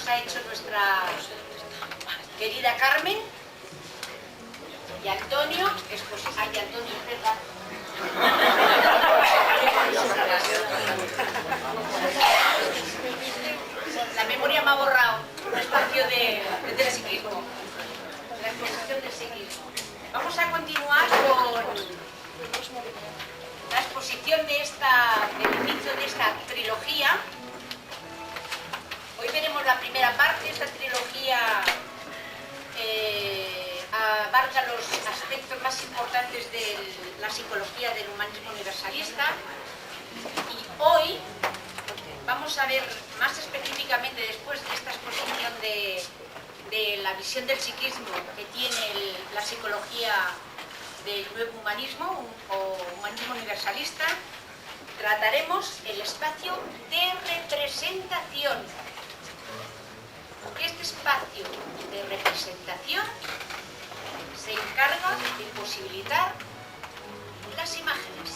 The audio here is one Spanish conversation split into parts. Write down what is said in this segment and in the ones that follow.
nos ha hecho nuestra querida Carmen y Antonio, ay, Antonio, es verdad. La memoria me ha borrado un espacio del psiquismo, la exposición del psiquismo. Vamos a continuar con la exposición del inicio de esta trilogía. Hoy veremos la primera parte. Esta trilogía abarca los aspectos más importantes de la psicología del humanismo universalista, y hoy vamos a ver más específicamente, después de esta exposición de la visión del psiquismo que tiene la psicología del nuevo humanismo o humanismo universalista, trataremos el espacio de representación. Este espacio de representación se encarga de posibilitar las imágenes.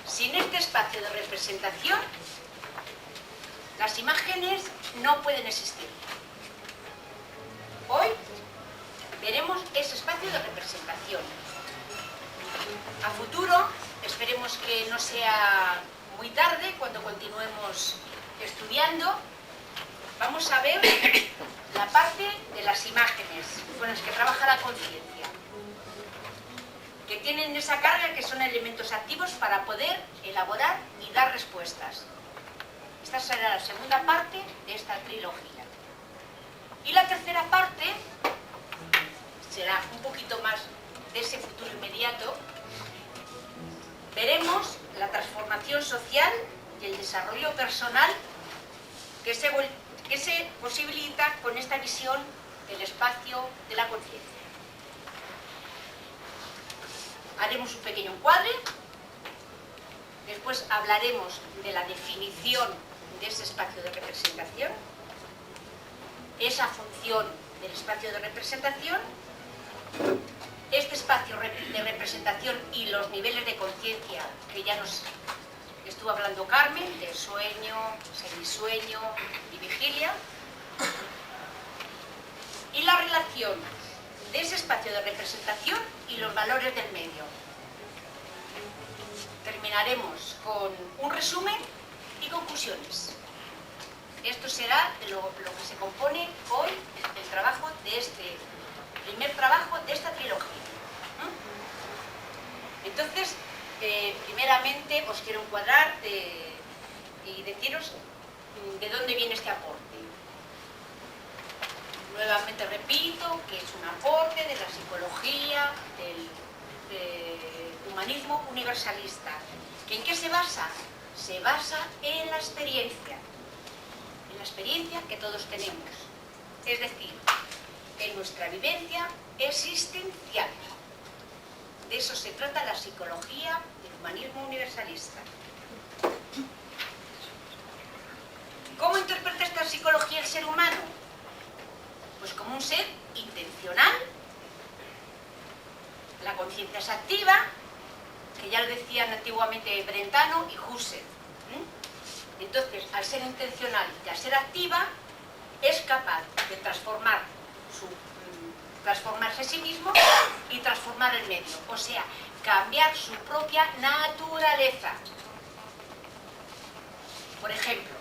Sin este espacio de representación, las imágenes no pueden existir. Hoy veremos ese espacio de representación. A futuro, esperemos que no sea muy tarde, cuando continuemos estudiando, vamos a ver la parte de las imágenes con las que trabaja la conciencia, que tienen esa carga, que son elementos activos para poder elaborar y dar respuestas. Esta será la segunda parte de esta trilogía. Y la tercera parte será un poquito más de ese futuro inmediato. Veremos la transformación social y el desarrollo personal que se posibilita con esta visión del espacio de la conciencia. Haremos un pequeño encuadre, después hablaremos de la definición de ese espacio de representación, esa función del espacio de representación, este espacio de representación y los niveles de conciencia que ya nos estuvo hablando Carmen, de sueño, semisueño y vigilia, y la relación de ese espacio de representación y los valores del medio. Terminaremos con un resumen y conclusiones. Esto será lo que se compone hoy el trabajo de este primer trabajo de esta trilogía. Entonces, primeramente os quiero encuadrar y deciros de dónde viene este aporte. Nuevamente repito que es un aporte de la psicología del humanismo universalista. ¿En qué se basa? Se basa en la experiencia que todos tenemos, es decir, en nuestra vivencia existencial. De eso se trata la psicología del humanismo universalista. ¿Cómo interpreta esta psicología el ser humano? Pues como un ser intencional. La conciencia es activa, que ya lo decían antiguamente Brentano y Husserl. Entonces, al ser intencional y al ser activa, es capaz de transformarse a sí mismo y transformar el medio, o sea, cambiar su propia naturaleza. Por ejemplo,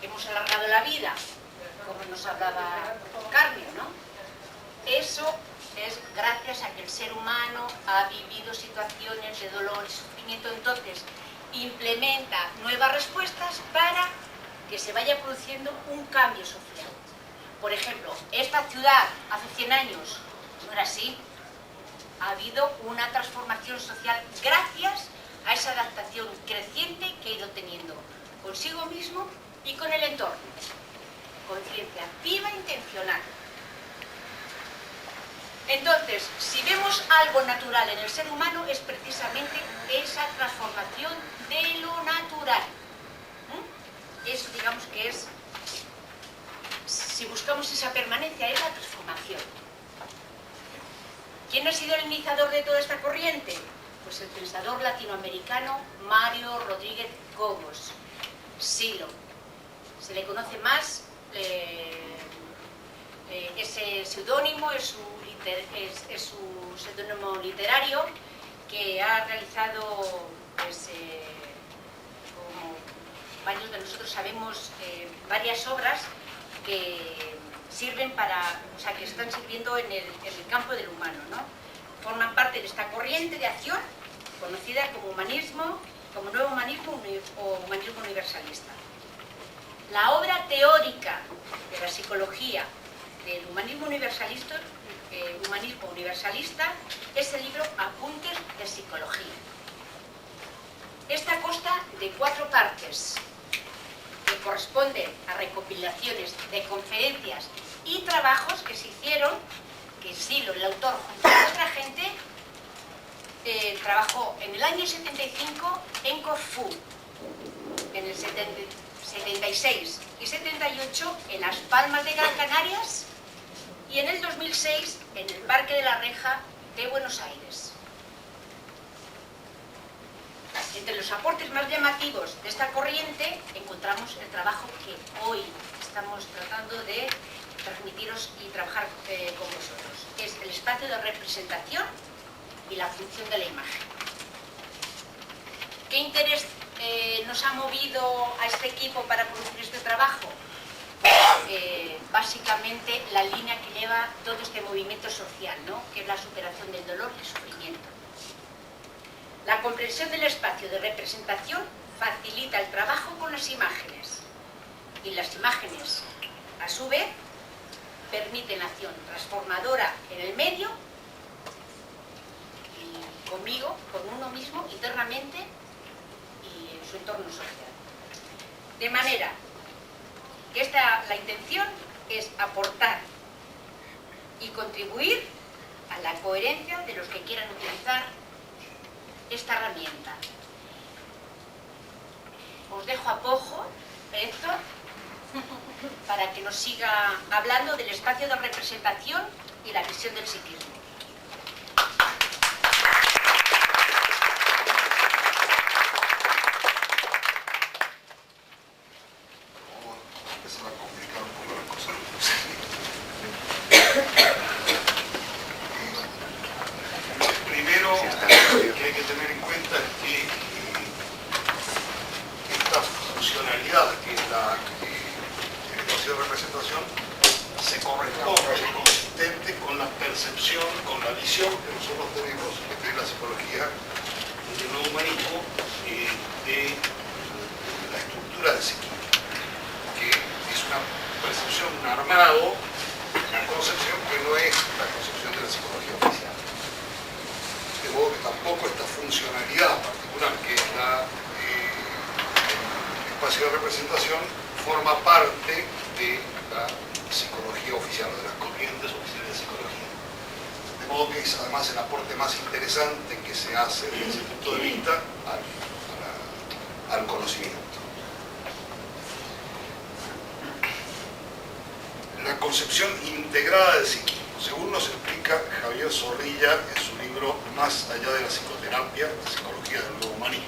hemos alargado la vida, como nos hablaba Carmen, ¿no? Eso es gracias a que el ser humano ha vivido situaciones de dolor y sufrimiento, entonces implementa nuevas respuestas para que se vaya produciendo un cambio social. Por ejemplo, esta ciudad hace 100 años no era así. Ha habido una transformación social gracias a esa adaptación creciente que ha ido teniendo consigo mismo y con el entorno. Conciencia activa e intencional. Entonces, si vemos algo natural en el ser humano, es precisamente esa transformación de lo natural. Eso, digamos que es, si buscamos esa permanencia, es la transformación. ¿Quién ha sido el iniciador de toda esta corriente? Pues el pensador latinoamericano Mario Rodríguez Cobos, Silo. Se le conoce más, ese seudónimo es su seudónimo literario, que ha realizado, pues, como varios de nosotros sabemos, varias obras que sirven para, o sea, que están sirviendo en el campo del humano, ¿no? Forman parte de esta corriente de acción conocida como humanismo, como nuevo humanismo o humanismo universalista. La obra teórica de la psicología del humanismo universalista es el libro Apuntes de Psicología. Esta consta de 4 partes que corresponden a recopilaciones de conferencias y trabajos que se hicieron, que Silo, el autor, junto a otra gente, trabajó en el año 75 en Corfú, en el 76 y 78 en Las Palmas de Gran Canarias y en el 2006 en el Parque de la Reja de Buenos Aires. Entre los aportes más llamativos de esta corriente encontramos el trabajo que hoy estamos tratando de transmitiros y trabajar con vosotros. Es el espacio de representación y la función de la imagen. ¿Qué interés nos ha movido a este equipo para producir este trabajo? Básicamente la línea que lleva todo este movimiento social, ¿no? Que es la superación del dolor y el sufrimiento. La comprensión del espacio de representación facilita el trabajo con las imágenes, y las imágenes, a su vez, permiten acción transformadora en el medio y conmigo, con uno mismo, internamente y en su entorno social. De manera que la intención es aportar y contribuir a la coherencia de los que quieran utilizar esta herramienta. Os dejo a Pojo, Héctor, para que nos siga hablando del espacio de representación y la visión del psiquismo. Empezar a complicar un poco las cosas. Primero, que hay que tener en cuenta es que esta funcionalidad que es el espacio de representación se corresponde, es consistente con la percepción, con la visión que nosotros tenemos de la psicología, del nuevo humanismo, de la estructura del psiquismo, que es una percepción, un armado, una concepción que no es la concepción de la psicología oficial. De modo que tampoco esta funcionalidad particular que es el espacio de representación forma parte de la psicología oficial o de las corrientes oficiales de psicología. De modo que es además el aporte más interesante que se hace desde ese punto de vista al conocimiento. La concepción integrada del psiquismo, según nos explica Javier Zorrilla en su libro Más allá de la psicoterapia, la psicología del nuevo humanismo,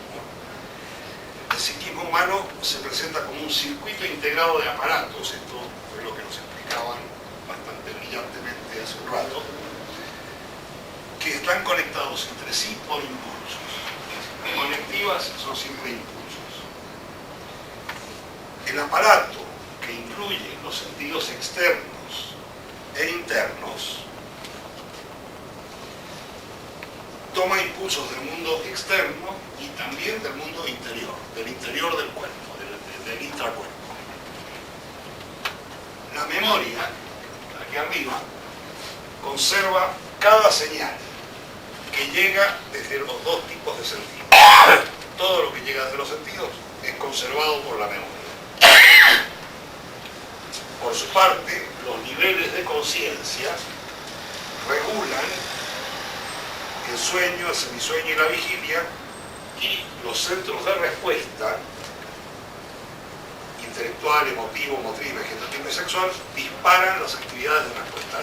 el psiquismo humano se presenta como un circuito integrado de aparatos, esto fue lo que nos explicaban bastante brillantemente hace un rato, que están conectados entre sí por impulsos. Conectivas son siempre impulsos. El aparato que incluye los sentidos externos e internos toma impulsos del mundo externo y también del mundo interior, del interior del cuerpo, del intracuerpo. La memoria, aquí arriba, conserva cada señal que llega desde los dos tipos de sentidos. Todo lo que llega desde los sentidos es conservado por la memoria. Por su parte, los niveles de conciencia regulan el sueño, el semisueño y la vigilia, y los centros de respuesta intelectual, emotivo, motriz, vegetativo y sexual disparan las actividades de respuesta.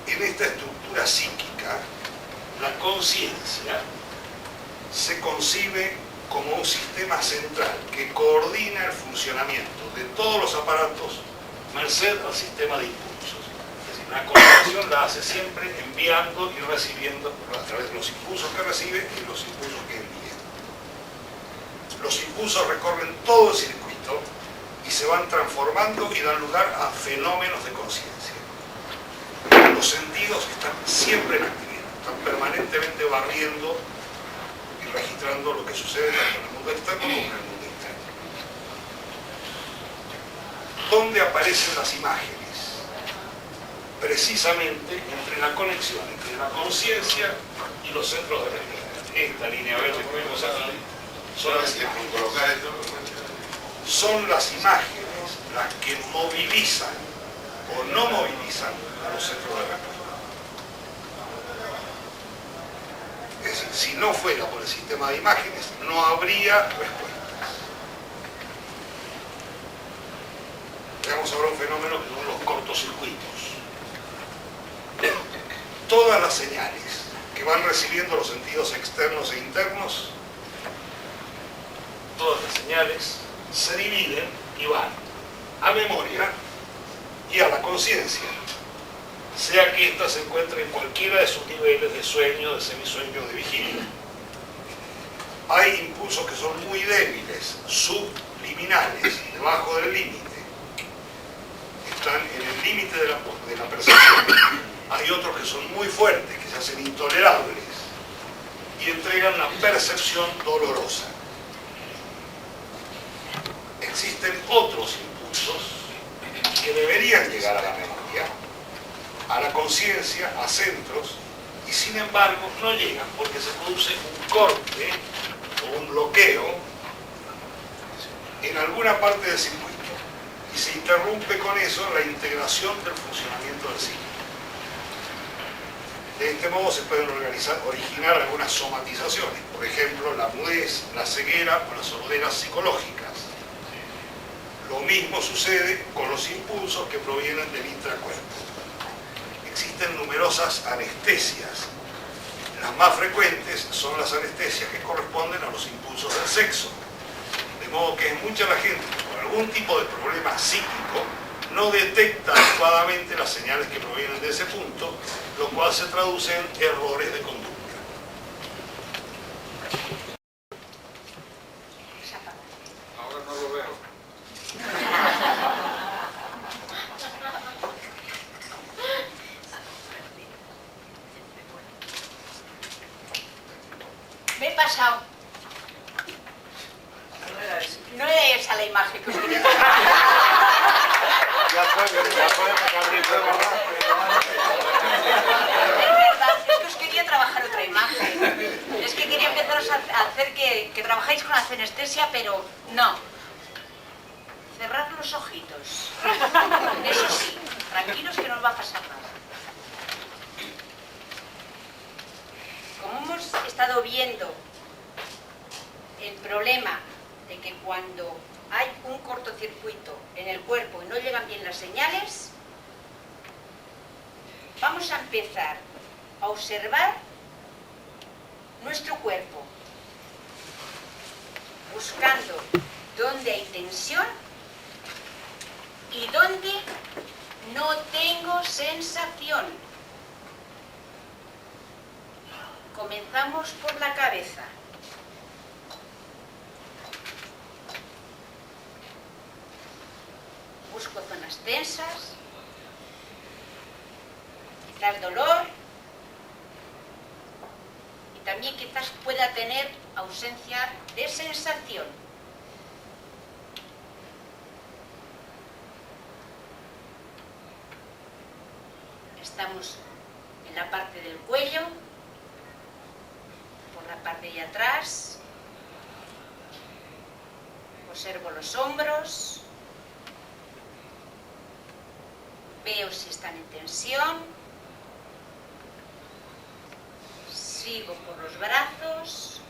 En esta estructura psíquica, la conciencia se concibe como un sistema central que coordina el funcionamiento de todos los aparatos merced al sistema de impulsos. Es decir, una coordinación la hace siempre enviando y recibiendo a través de los impulsos que recibe y los impulsos que envía. Los impulsos recorren todo el circuito y se van transformando y dan lugar a fenómenos de conciencia. Los sentidos están siempre en actividad, están permanentemente barriendo y registrando lo que sucede tanto en el mundo externo como en el mundo interno. ¿Dónde aparecen las imágenes? Precisamente entre la conexión entre la conciencia y los centros de realidad. Esta línea verde que vemos aquí son las imágenes las que movilizan o no movilizan a los centros de realidad. Es decir, si no fuera por el sistema de imágenes, no habría respuestas. Veamos ahora un fenómeno que son los cortocircuitos. Todas las señales que van recibiendo los sentidos externos e internos, todas las señales se dividen y van a memoria y a la conciencia, sea que ésta se encuentre en cualquiera de sus niveles de sueño, de semisueño o de vigilia. Hay impulsos que son muy débiles, subliminales, debajo del límite. Están en el límite de la percepción. Hay otros que son muy fuertes, que se hacen intolerables y entregan una percepción dolorosa. Existen otros impulsos que deberían llegar a la memoria, a la conciencia, a centros, y sin embargo no llegan porque se produce un corte o un bloqueo en alguna parte del circuito y se interrumpe con eso la integración del funcionamiento del ciclo. De este modo se pueden originar algunas somatizaciones, por ejemplo la mudez, la ceguera o las sorderas psicológicas. Lo mismo sucede con los impulsos que provienen del intracuerpo. Existen numerosas anestesias. Las más frecuentes son las anestesias que corresponden a los impulsos del sexo. De modo que es mucha la gente que por algún tipo de problema psíquico no detecta adecuadamente las señales que provienen de ese punto, lo cual se traduce en errores de conducta. Ahora no lo veo. Me he pasado. No era esa la imagen que os quería trabajar. Ya podemos abrir, Es verdad, es que os quería trabajar otra imagen. Es que quería empezaros a hacer que trabajáis con la anestesia, pero no. Cerrad los ojitos. Eso sí, tranquilos que no os va a pasar nada. Como hemos estado viendo el problema de que cuando hay un cortocircuito en el cuerpo y no llegan bien las señales, vamos a empezar a observar nuestro cuerpo, buscando dónde hay tensión y dónde no tengo sensación. Comenzamos por la cabeza. Busco zonas tensas, quizás dolor y también quizás pueda tener ausencia de sensación. Estamos en la parte del cuello, por la parte de atrás, observo los hombros. Veo si están en tensión, sigo por los brazos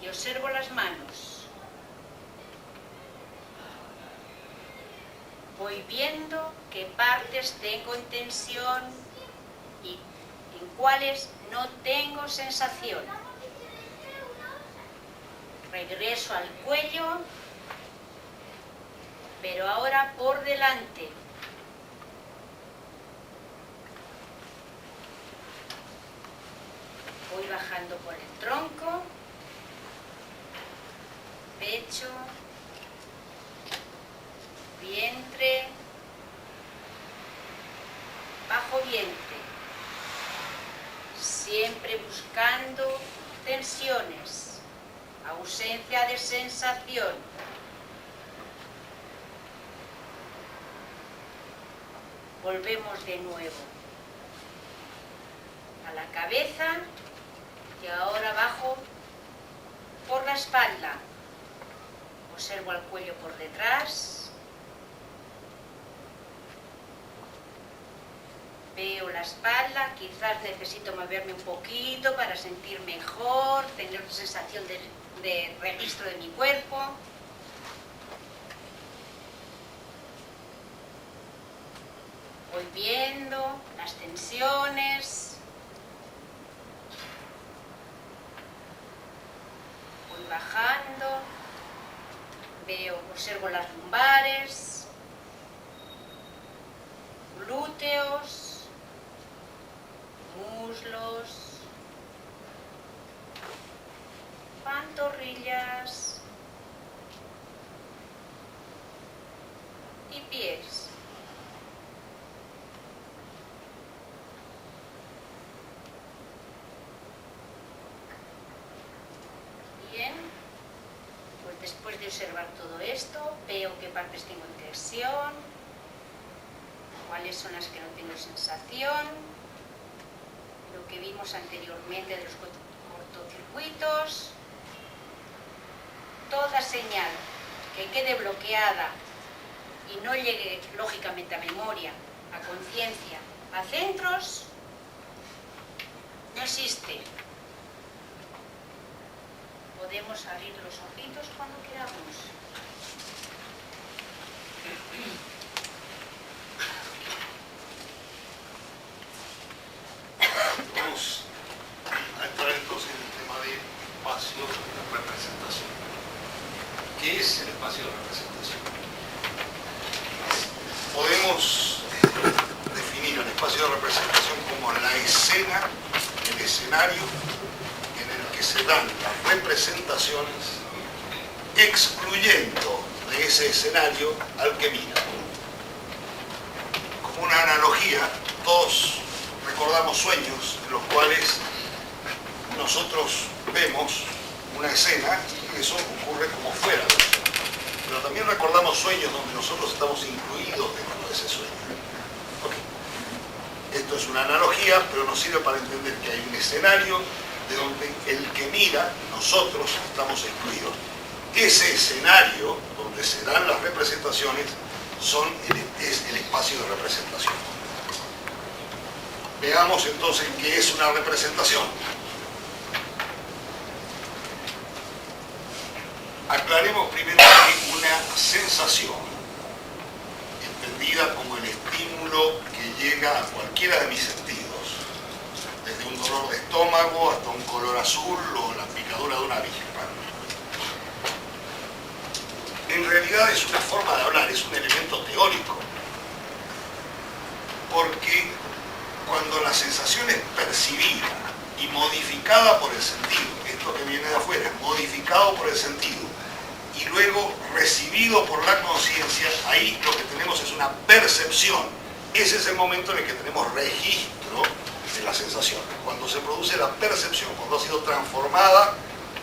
y observo las manos. Voy viendo qué partes tengo en tensión y en cuales no tengo sensación. Regreso al cuello, pero ahora por delante. Voy bajando por el tronco, pecho, vientre, bajo vientre, siempre buscando tensiones, ausencia de sensación. Volvemos de nuevo a la cabeza y ahora bajo por la espalda. Observo el cuello por detrás. Veo la espalda, quizás necesito moverme un poquito para sentir mejor, tener una sensación de registro de mi cuerpo. Voy viendo las tensiones. Voy bajando. Observo las lumbares, glúteos, muslos, pantorrillas y pies. Bien, pues después de observar todo esto, veo qué partes tengo en tensión, cuáles son las que no tengo sensación, lo que vimos anteriormente de los cortocircuitos. Toda señal que quede bloqueada y no llegue lógicamente a memoria, a conciencia, a centros, no existe. Podemos abrir los ojitos cuando queramos. Vamos a entrar entonces en el tema de espacio de representación. ¿Qué es el espacio de representación? Podemos definir el espacio de representación como la escena, el escenario en el que se dan las representaciones, excluyendo de ese escenario al que mira. Como una analogía, todos recordamos sueños en los cuales nosotros vemos una escena y eso ocurre como fuera del sueño. Pero también recordamos sueños donde nosotros estamos incluidos dentro de ese sueño. Okay. Esto es una analogía, pero nos sirve para entender que hay un escenario de donde el que mira, nosotros estamos excluidos. Ese escenario donde se dan las representaciones es el espacio de representación. Veamos entonces qué es una representación. Aclaremos primero que una sensación, entendida como el estímulo que llega a cualquiera de mis sentidos, desde un dolor de estómago hasta un color azul o la picadura de una avispa. En realidad es una forma de hablar, es un elemento teórico, porque cuando la sensación es percibida y modificada por el sentido, esto que viene de afuera es modificado por el sentido y luego recibido por la conciencia, ahí lo que tenemos es una percepción. Ese es el momento en el que tenemos registro de la sensación, cuando se produce la percepción, cuando ha sido transformada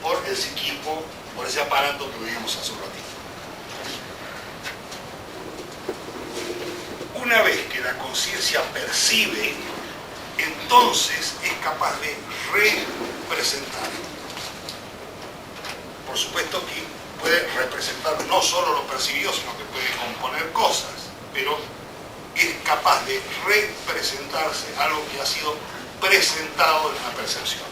por el psiquismo, por ese aparato que veíamos hace un ratito. Una vez que la conciencia percibe, entonces es capaz de representar. Por supuesto que puede representar no solo lo percibido, sino que puede componer cosas, pero es capaz de representarse algo que ha sido presentado en la percepción.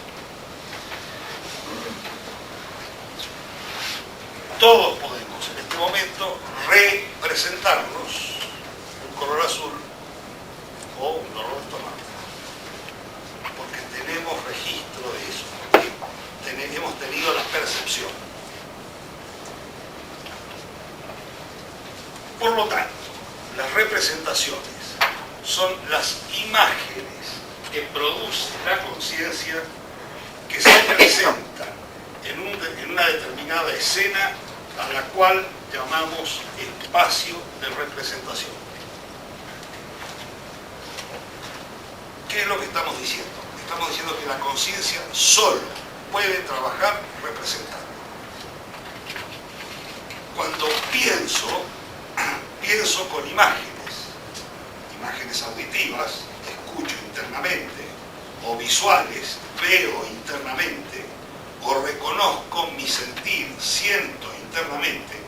Todos podemos en este momento representarnos un color azul o un dolor de estómago, porque tenemos registro de eso, porque hemos tenido la percepción. Por lo tanto, las representaciones son las imágenes que produce la conciencia, que se presentan en una determinada escena a la cual llamamos espacio de representación. ¿Qué es lo que estamos diciendo? Estamos diciendo que la conciencia solo puede trabajar representando. Cuando pienso con imágenes auditivas, escucho internamente, o visuales, veo internamente, o reconozco mi sentir, siento internamente.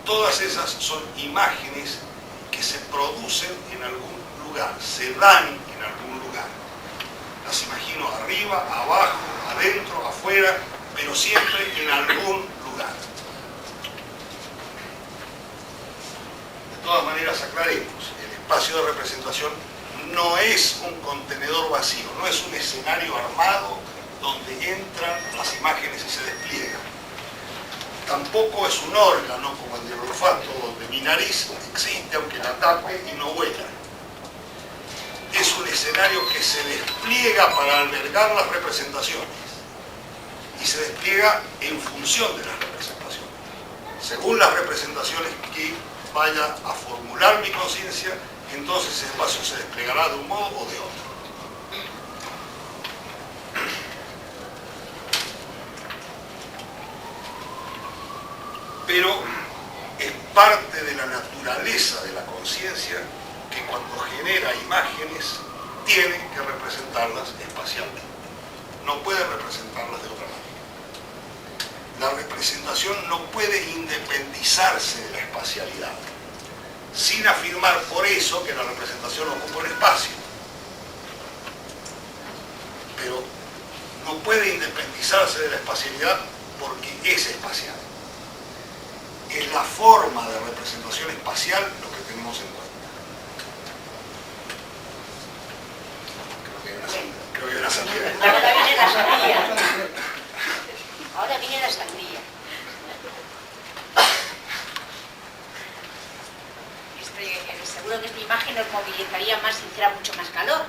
Todas esas son imágenes que se producen en algún lugar, se dan en algún lugar. Las imagino arriba, abajo, adentro, afuera, pero siempre en algún lugar. De todas maneras, aclaremos, el espacio de representación no es un contenedor vacío, no es un escenario armado donde entran las imágenes y se despliegan. Tampoco es un órgano como el del olfato, donde mi nariz existe aunque la tape y no huela. Es un escenario que se despliega para albergar las representaciones y se despliega en función de las representaciones. Según las representaciones que vaya a formular mi conciencia, entonces ese espacio se desplegará de un modo o de otro. Pero es parte de la naturaleza de la conciencia que cuando genera imágenes tiene que representarlas espacialmente. No puede representarlas de otra manera. La representación no puede independizarse de la espacialidad, sin afirmar por eso que la representación ocupa un espacio. Pero no puede independizarse de la espacialidad porque es espacial. Es la forma de representación espacial lo que tenemos en cuenta. Creo que hay una sangría. Ahora viene la sangría. Ahora viene la sangría. Seguro que esta imagen nos movilizaría más si hiciera mucho más calor.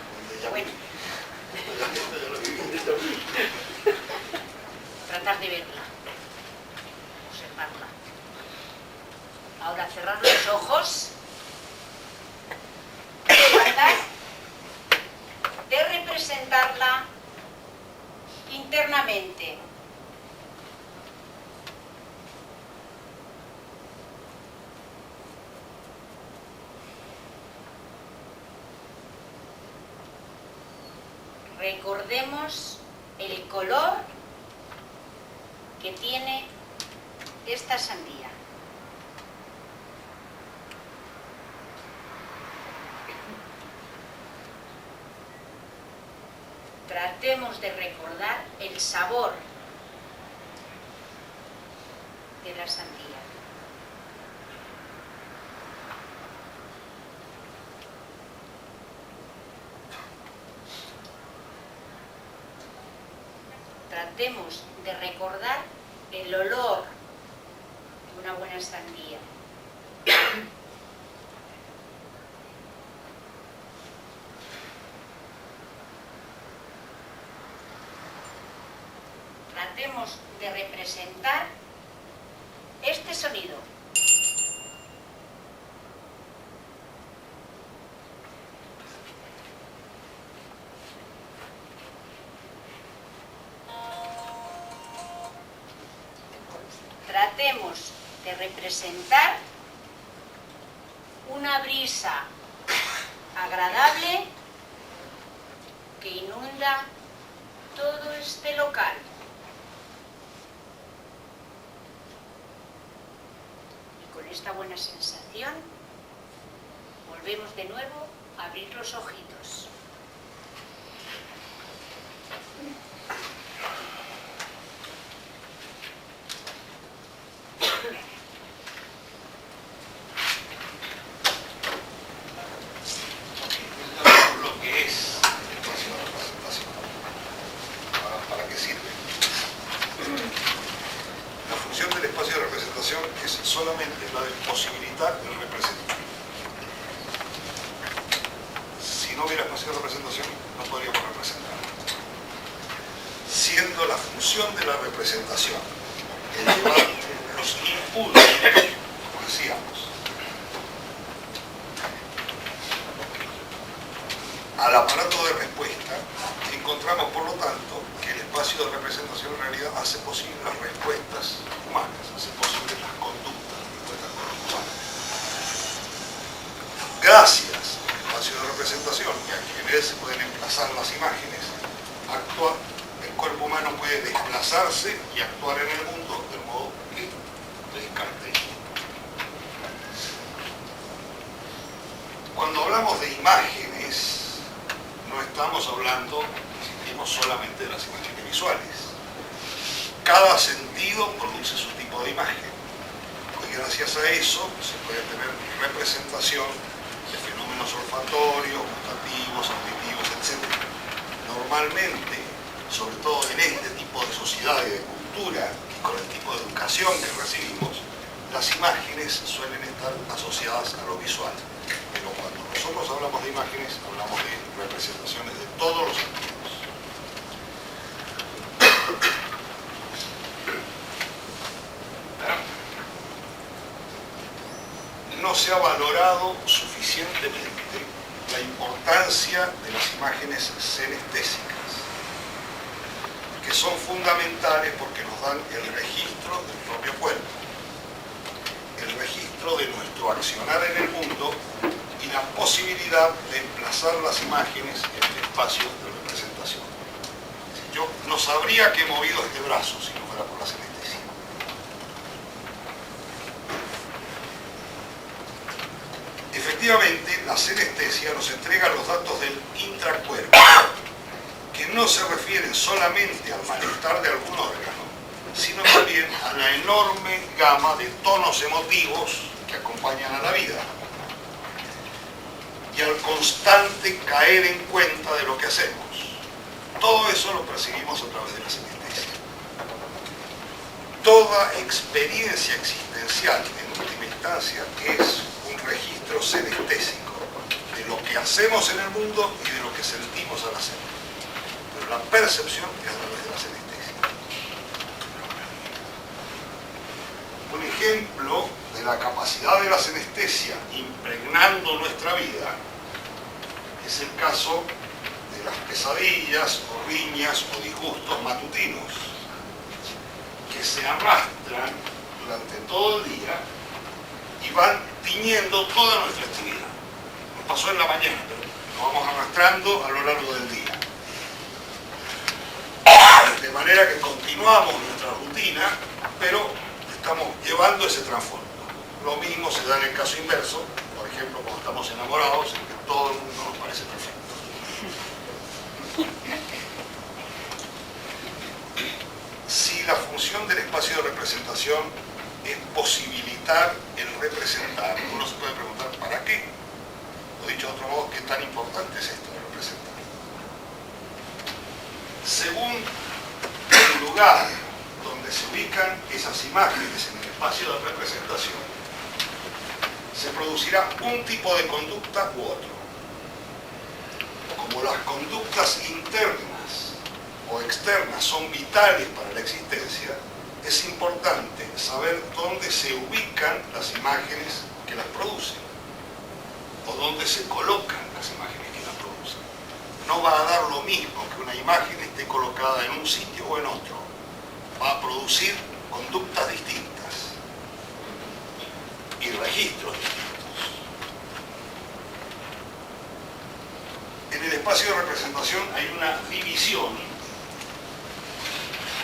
Bueno. Tratar de verla. Observarla. Ahora cerrar los ojos. Tratar de representarla internamente. Recordemos el color que tiene esta sandía. Tratemos de recordar el sabor de la sandía. Tratemos de recordar el olor de una buena sandía. Tratemos de representar este sonido. Tratemos de representar una brisa agradable que inunda todo este local. Y con esta buena sensación volvemos de nuevo a abrir los ojitos. solamente la de posibilitar el representar. Si no hubiera espacio de representación, no podríamos representar. Siendo la función de la representación el llevar los impulsos, como decíamos, al aparato de respuesta, encontramos por lo tanto que el espacio de representación en realidad hace posible las respuestas humanas, hace posible las conductas, las respuestas humanas. Gracias al espacio de representación, y a que en él se pueden emplazar las imágenes, el cuerpo humano puede desplazarse y actuar en el mundo del modo que Descartes. Cuando hablamos de imágenes, no estamos hablando, insistimos, solamente de las imágenes visuales. Cada sentido produce su tipo de imagen. Y gracias a eso se puede tener representación de fenómenos olfatorios, gustativos, auditivos, etc. Normalmente, sobre todo en este tipo de sociedad y de cultura, y con el tipo de educación que recibimos, las imágenes suelen estar asociadas a lo visual. Pero cuando nosotros hablamos de imágenes, hablamos de representaciones de todos los sentidos. No se ha valorado suficientemente la importancia de las imágenes senestésicas, que son fundamentales porque nos dan el registro del propio cuerpo, el registro de nuestro accionar en el mundo y la posibilidad de emplazar las imágenes en espacios de representación. Yo no sabría que he movido este brazo si no fuera por la senestesia. Efectivamente, la senestesia nos entrega los datos del intracuerpo, que no se refieren solamente al malestar de algún órgano, sino también a la enorme gama de tonos emotivos que acompañan a la vida y al constante caer en cuenta de lo que hacemos. Todo eso lo percibimos a través de la senestesia. Toda experiencia existencial, en última instancia, es un registro senestésico de lo que hacemos en el mundo y de lo que sentimos al hacerlo. Pero la percepción es a través de la senestesia. Un ejemplo de la capacidad de la senestesia impregnando nuestra vida es el caso de las pesadillas o riñas o disgustos matutinos que se arrastran durante todo el día y van tiñendo toda nuestra actividad. Nos pasó en la mañana, pero nos vamos arrastrando a lo largo del día. De manera que continuamos nuestra rutina, pero estamos llevando ese trasfondo. Lo mismo se da en el caso inverso, por ejemplo, cuando estamos enamorados, en que todo el mundo nos parece perfecto. Si la función del espacio de representación es posibilitar el representar, uno se puede preguntar, ¿para qué? O dicho de otro modo, ¿qué tan importante es esto de representar? Según el lugar donde se ubican esas imágenes en el espacio de representación, se producirá un tipo de conducta u otro. Como las conductas internas o externas son vitales para la existencia, es importante saber dónde se ubican las imágenes que las producen o dónde se colocan las imágenes que las producen. No va a dar lo mismo que una imagen esté colocada en un sitio o en otro. Va a producir conductas distintas y registros distintos. En el espacio de representación hay una división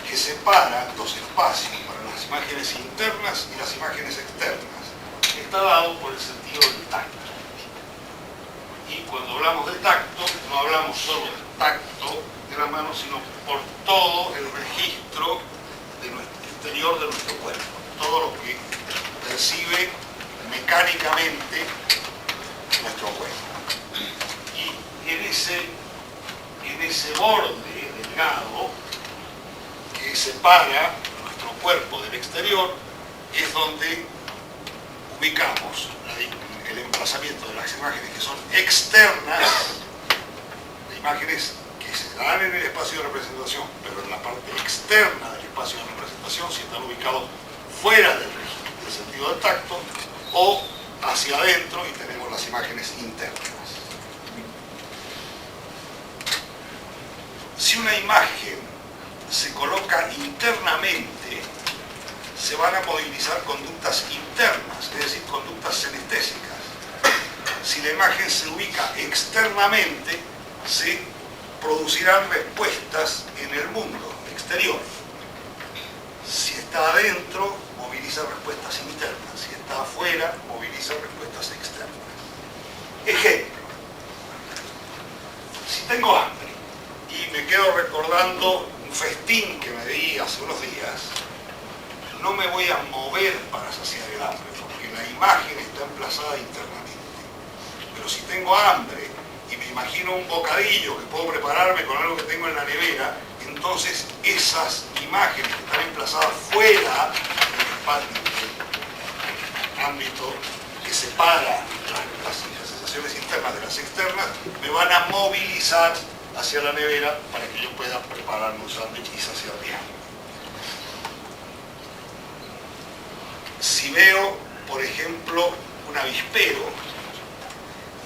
que separa los espacios para las imágenes internas y las imágenes externas. Está dado por el sentido del tacto. Y cuando hablamos de tacto, no hablamos solo del tacto de la mano, sino por todo el registro de nuestro exterior de nuestro cuerpo. Todo lo que percibe mecánicamente nuestro cuerpo. Y en ese borde delgado que separa nuestro cuerpo del exterior es donde ubicamos el emplazamiento de las imágenes que son externas, imágenes que se dan en el espacio de representación, pero en la parte externa del espacio de representación, si están ubicados fuera del sentido del tacto, o hacia adentro y tenemos las imágenes internas. Si una imagen se coloca internamente, se van a movilizar conductas internas, es decir, conductas senestésicas. Si la imagen se ubica externamente, se producirán respuestas en el mundo exterior. Si está adentro, moviliza respuestas internas. Si está afuera, moviliza respuestas externas. Ejemplo. Si tengo hambre y me quedo recordando un festín que me di hace unos días, no me voy a mover para saciar el hambre, porque la imagen está emplazada internamente. Pero si tengo hambre y me imagino un bocadillo que puedo prepararme con algo que tengo en la nevera, entonces esas imágenes que están emplazadas fuera del ámbito que separa las sensaciones internas de las externas, me van a movilizar hacia la nevera para que yo pueda prepararme un sándwich y saciar mi hambre. Si veo, por ejemplo, un avispero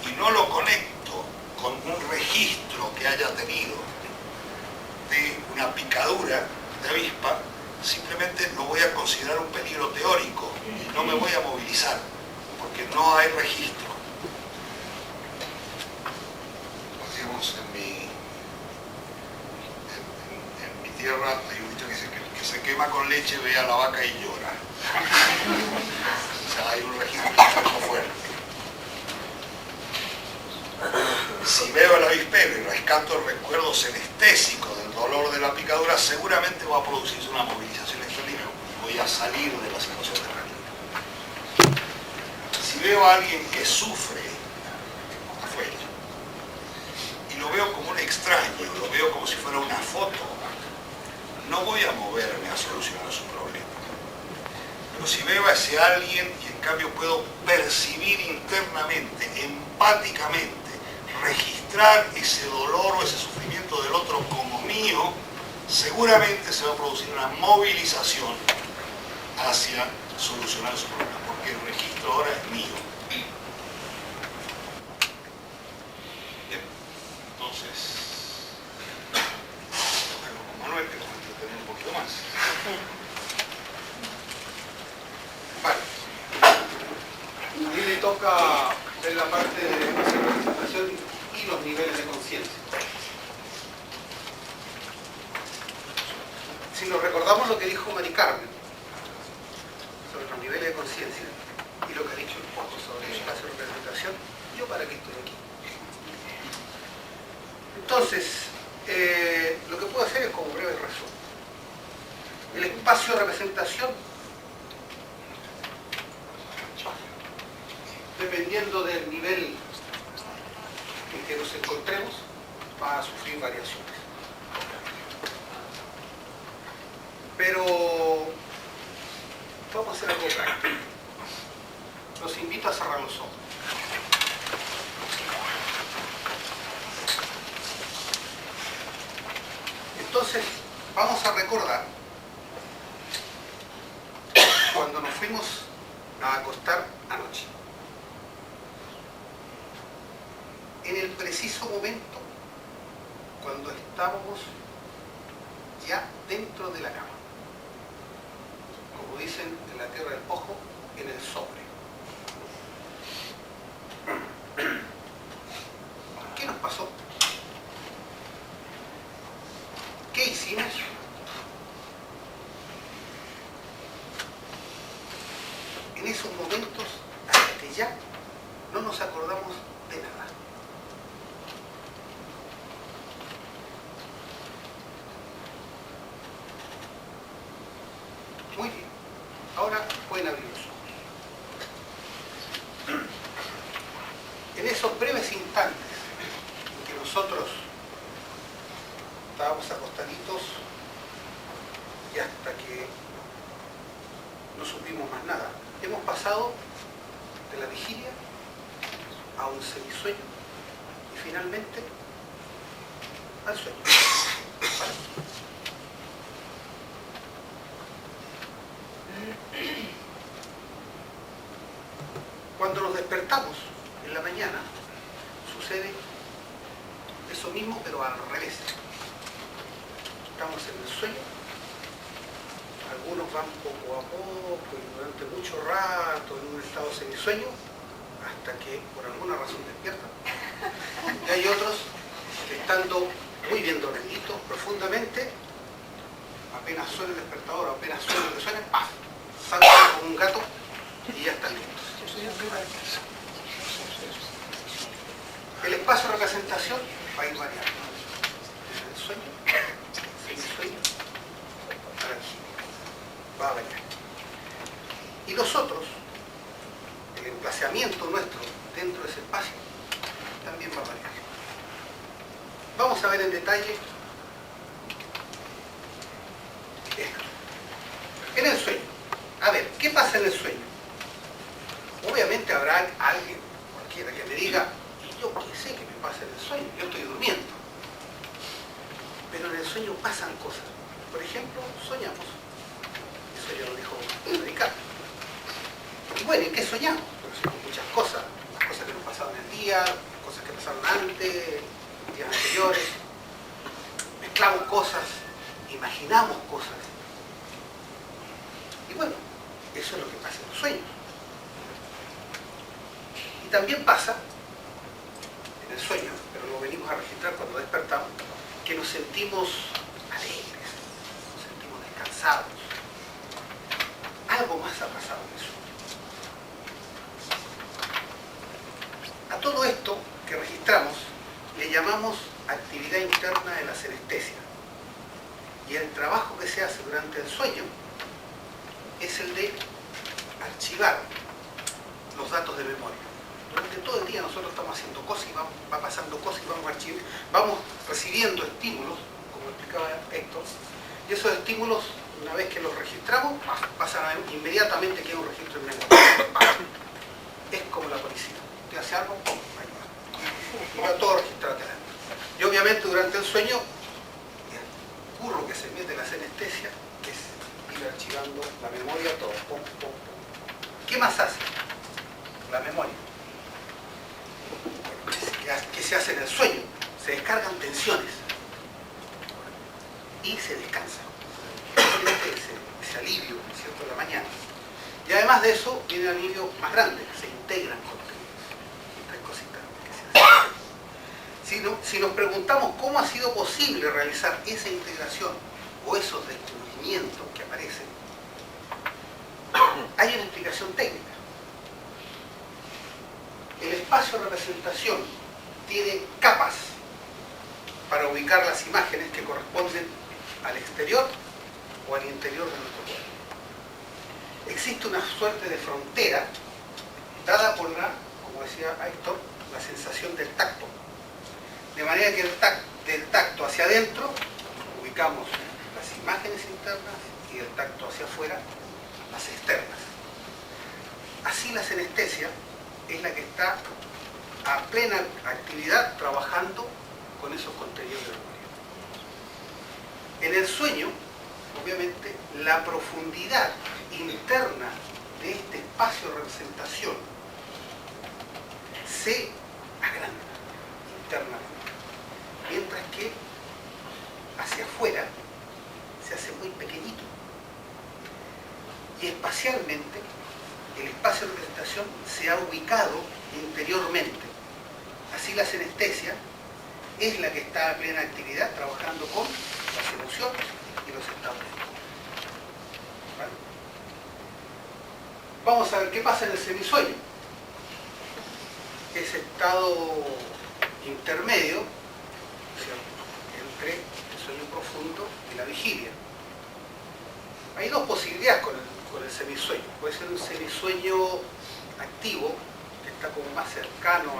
y no lo conecto con un registro que haya tenido de una picadura de avispa, simplemente lo voy a considerar un peligro teórico y no me voy a movilizar, porque no hay registro. Digamos, en mi tierra hay un dicho que dice que el que se quema con leche ve a la vaca y llora. O sea, hay un registro fuera. Si veo el avispero y rescato el recuerdo senestésico del dolor de la picadura, seguramente va a producirse una movilización exterior y voy a salir de la situación de riesgo. Si veo a alguien que sufre afuera y lo veo como un extraño, lo veo como si fuera una foto, no voy a moverme a solucionar su problema. Pero si veo a ese alguien y en cambio puedo percibir internamente, empáticamente, registrar ese dolor o ese sufrimiento del otro como mío, seguramente se va a producir una movilización hacia solucionar su problema, porque el registro ahora es mío. Bien, entonces, con Manuel, que nos va a entretener un poquito más. Vale. A mí me toca ver la parte de representación y los niveles de conciencia. Si nos recordamos lo que dijo Mari Carmen sobre los niveles de conciencia y lo que ha dicho un poco sobre el espacio de representación, ¿yo para qué estoy aquí? Entonces, lo que puedo hacer es como breve resumen. El espacio de representación, dependiendo del nivel en que nos encontremos, va a sufrir variaciones. Pero vamos a hacer algo práctico. Los invito a cerrar los ojos. Entonces, vamos a recordar cuando nos fuimos a acostar anoche. En el preciso momento, cuando estábamos ya dentro de la cama. Como dicen en la tierra del ojo, en el sobre. ¿Qué nos pasó? ¿Qué hicimos? En esos momentos, hasta que ya no nos acordamos de nada. Muy bien. Ahora pueden abrir los ojos. En esos breves instantes en que nosotros estábamos acostaditos y hasta que no supimos más nada, hemos pasado de la vigilia a un semisueño y finalmente al sueño. ¿Vale? Cuando nos despertamos en la mañana, sucede eso mismo, pero al revés. Estamos en el sueño, algunos van poco a poco y durante mucho rato en un estado semisueño, hasta que por alguna razón despiertan. Y hay otros que estando muy bien dormiditos profundamente, apenas suena el despertador, apenas suena lo que suena, ¡paf! Saltan como un gato y ya están listos. El espacio de representación va a ir variando. El sueño, semisueño, a la vigilia. Va a variar. Y nosotros, el emplazamiento nuestro dentro de ese espacio, también va a variar. Vamos a ver en detalle esto. En el sueño. A ver, ¿qué pasa en el sueño? Obviamente habrá alguien, cualquiera, que me diga, y yo qué sé qué me pasa en el sueño, yo estoy durmiendo. Pero en el sueño pasan cosas. Por ejemplo, soñamos. Eso ya lo dijo Ricardo. Y bueno, ¿y qué soñamos? Pues soñamos muchas cosas. Las cosas que nos pasaron en el día, cosas que pasaron antes, días anteriores. Mezclamos cosas, imaginamos cosas. Y bueno, eso es lo que pasa en los sueños. Y también pasa en el sueño, pero lo venimos a registrar cuando despertamos, que nos sentimos alegres, nos sentimos descansados. Algo más ha pasado en el sueño. A todo esto que registramos le llamamos actividad interna de la senestesia. Y el trabajo que se hace durante el sueño es el de archivar los datos de memoria. Durante todo el día nosotros estamos haciendo cosas y va pasando cosas y vamos recibiendo estímulos, como explicaba Héctor, y esos estímulos, una vez que los registramos, pasan inmediatamente, queda un registro en memoria. Es como la policía. Usted hace algo, ¡pum! Ahí va. Y va todo registrado acá adentro. Y obviamente durante el sueño, el curro que se mete en la senestesia es ir archivando la memoria, todo. Pum, pum, pum. ¿Qué más hace? La memoria. ¿Qué se hace en el sueño? Se descargan tensiones y se descansa. Ese alivio, ¿cierto?, de la mañana. Y además de eso, viene el alivio más grande, se integran contenidos. Estas cositas que se hacen. Si nos preguntamos cómo ha sido posible realizar esa integración o esos descubrimientos que aparecen, hay una explicación técnica. El espacio de representación tiene capas para ubicar las imágenes que corresponden al exterior o al interior de nuestro cuerpo. Existe una suerte de frontera dada por como decía Héctor, la sensación del tacto. De manera que del tacto hacia adentro ubicamos las imágenes internas y del tacto hacia afuera las externas. Así la senestesia es la que está a plena actividad trabajando con esos contenidos de memoria. En el sueño, obviamente, la profundidad interna de este espacio de representación se agranda internamente, mientras que hacia afuera se hace muy pequeñito. Y espacialmente, el espacio de representación se ha ubicado interiormente. Así la senestesia es la que está a plena actividad trabajando con las emociones y los estados de ánimo. ¿Vale? Vamos a ver qué pasa en el semisueño. Ese estado intermedio, ¿cierto?, entre el sueño profundo y la vigilia. Hay dos posibilidades con el semisueño. Puede ser un semisueño activo, que está como más cercano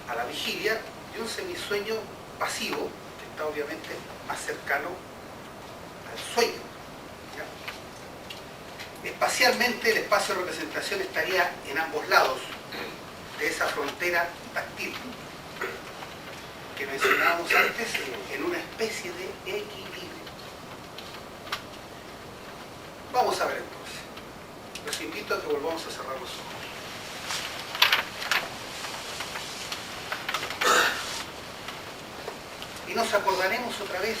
a la vigilia, y un semisueño pasivo, que está obviamente más cercano al sueño. ¿Ya? Espacialmente, el espacio de representación estaría en ambos lados de esa frontera táctil que mencionábamos antes, en una especie de equilibrio. Vamos a ver entonces. Los invito a que volvamos a cerrar los ojos. Y nos acordaremos otra vez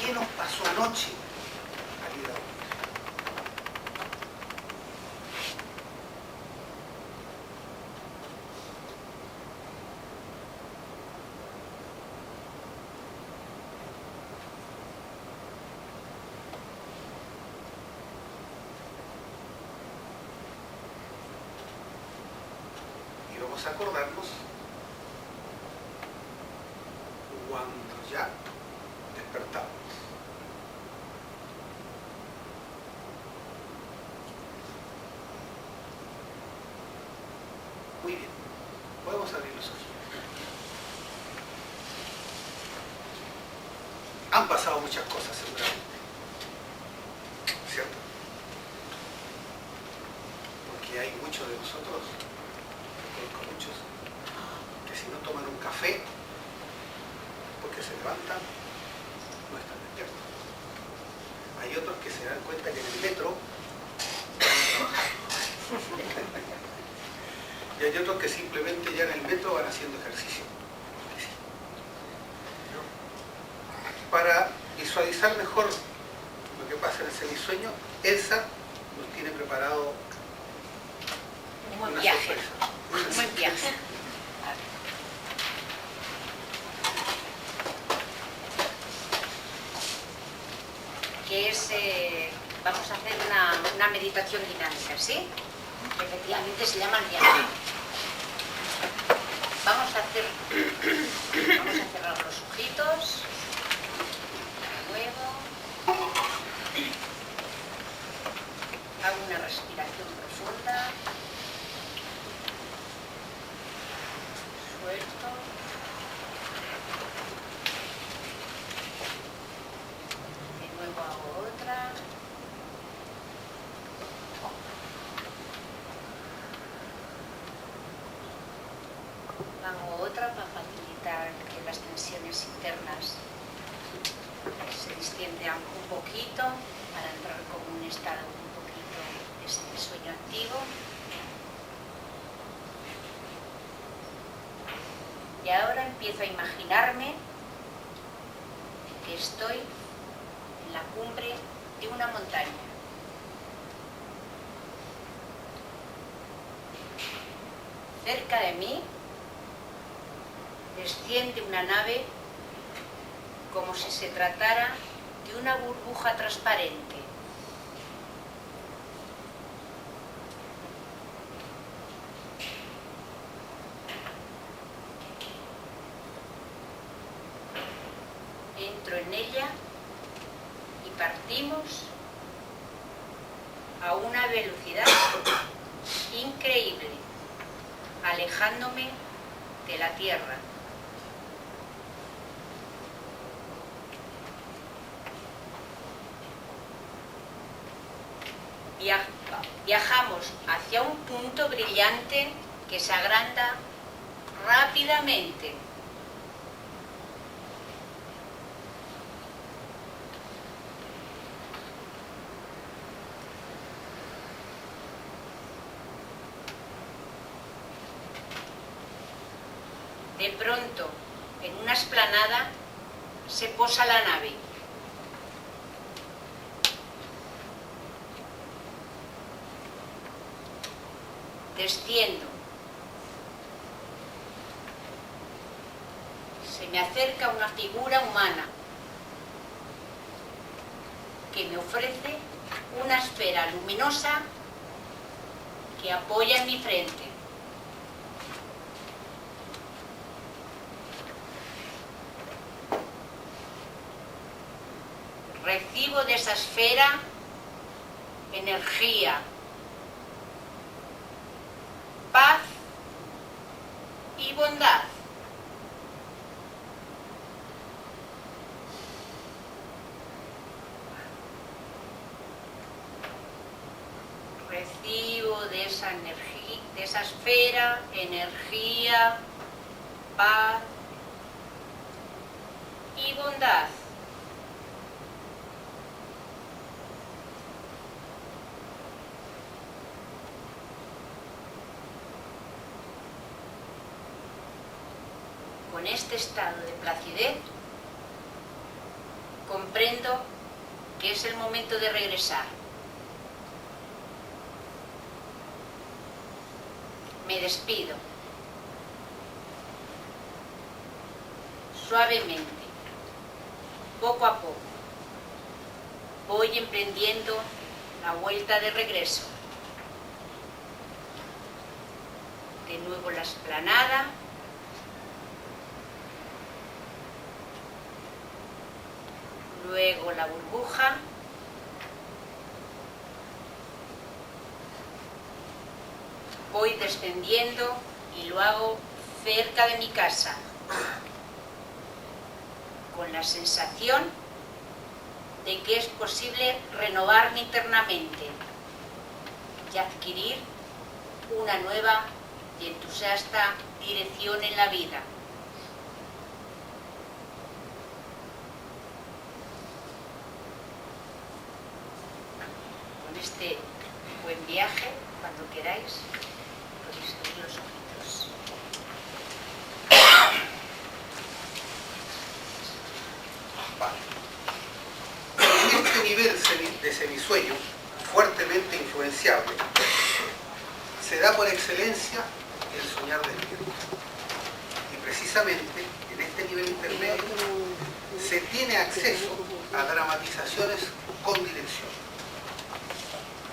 qué nos pasó anoche al ir a dormir. Y vamos a acordarnos cuando ya despertamos. Muy bien, podemos abrir los ojos. Han pasado muchas cosas seguramente, ¿cierto? Porque hay muchos de nosotros, conozco muchos, que si no toman un café, porque se levantan, no están despiertos. Hay otros que se dan cuenta que en el metro van a trabajar. Y hay otros que simplemente ya en el metro van haciendo ejercicio. Para visualizar mejor lo que pasa en el semisueño, Elsa nos tiene preparado Un buen una viaje. sorpresa. Un buen viaje. Que es, vamos a hacer una meditación dinámica, ¿sí? Efectivamente se llama el viaje. Vamos a cerrar los ojitos. De nuevo. Hago una respiración profunda. Suelto. De nuevo hago otra. Hago otra para facilitar que las tensiones internas se distiendan un poquito para entrar como un estado un poquito de sueño activo. Y ahora empiezo a imaginarme que estoy en la cumbre de una montaña. Cerca de mí desciende una nave como si se tratara de una burbuja transparente. Entro en ella y partimos a una velocidad increíble, alejándome de la Tierra. Viajamos hacia un punto brillante que se agranda rápidamente. De pronto, en una explanada, se posa la nave. Desciendo. Se me acerca una figura humana que me ofrece una esfera luminosa que apoya en mi frente. Recibo de esa esfera energía, paz y bondad. paso de esa energía, de esa esfera, energía, paz y bondad. Con este estado de placidez, comprendo que es el momento de regresar. Me despido. Suavemente, poco a poco, voy emprendiendo la vuelta de regreso. De nuevo la explanada. Luego la burbuja. Voy descendiendo y lo hago cerca de mi casa, con la sensación de que es posible renovarme internamente y adquirir una nueva y entusiasta dirección en la vida. Con este buen viaje, cuando queráis, podéis abrir los ojitos. En este nivel de semisueño, fuertemente influenciable, se da por excelencia el soñar despierto. Y precisamente en este nivel intermedio se tiene acceso a dramatizaciones con dirección.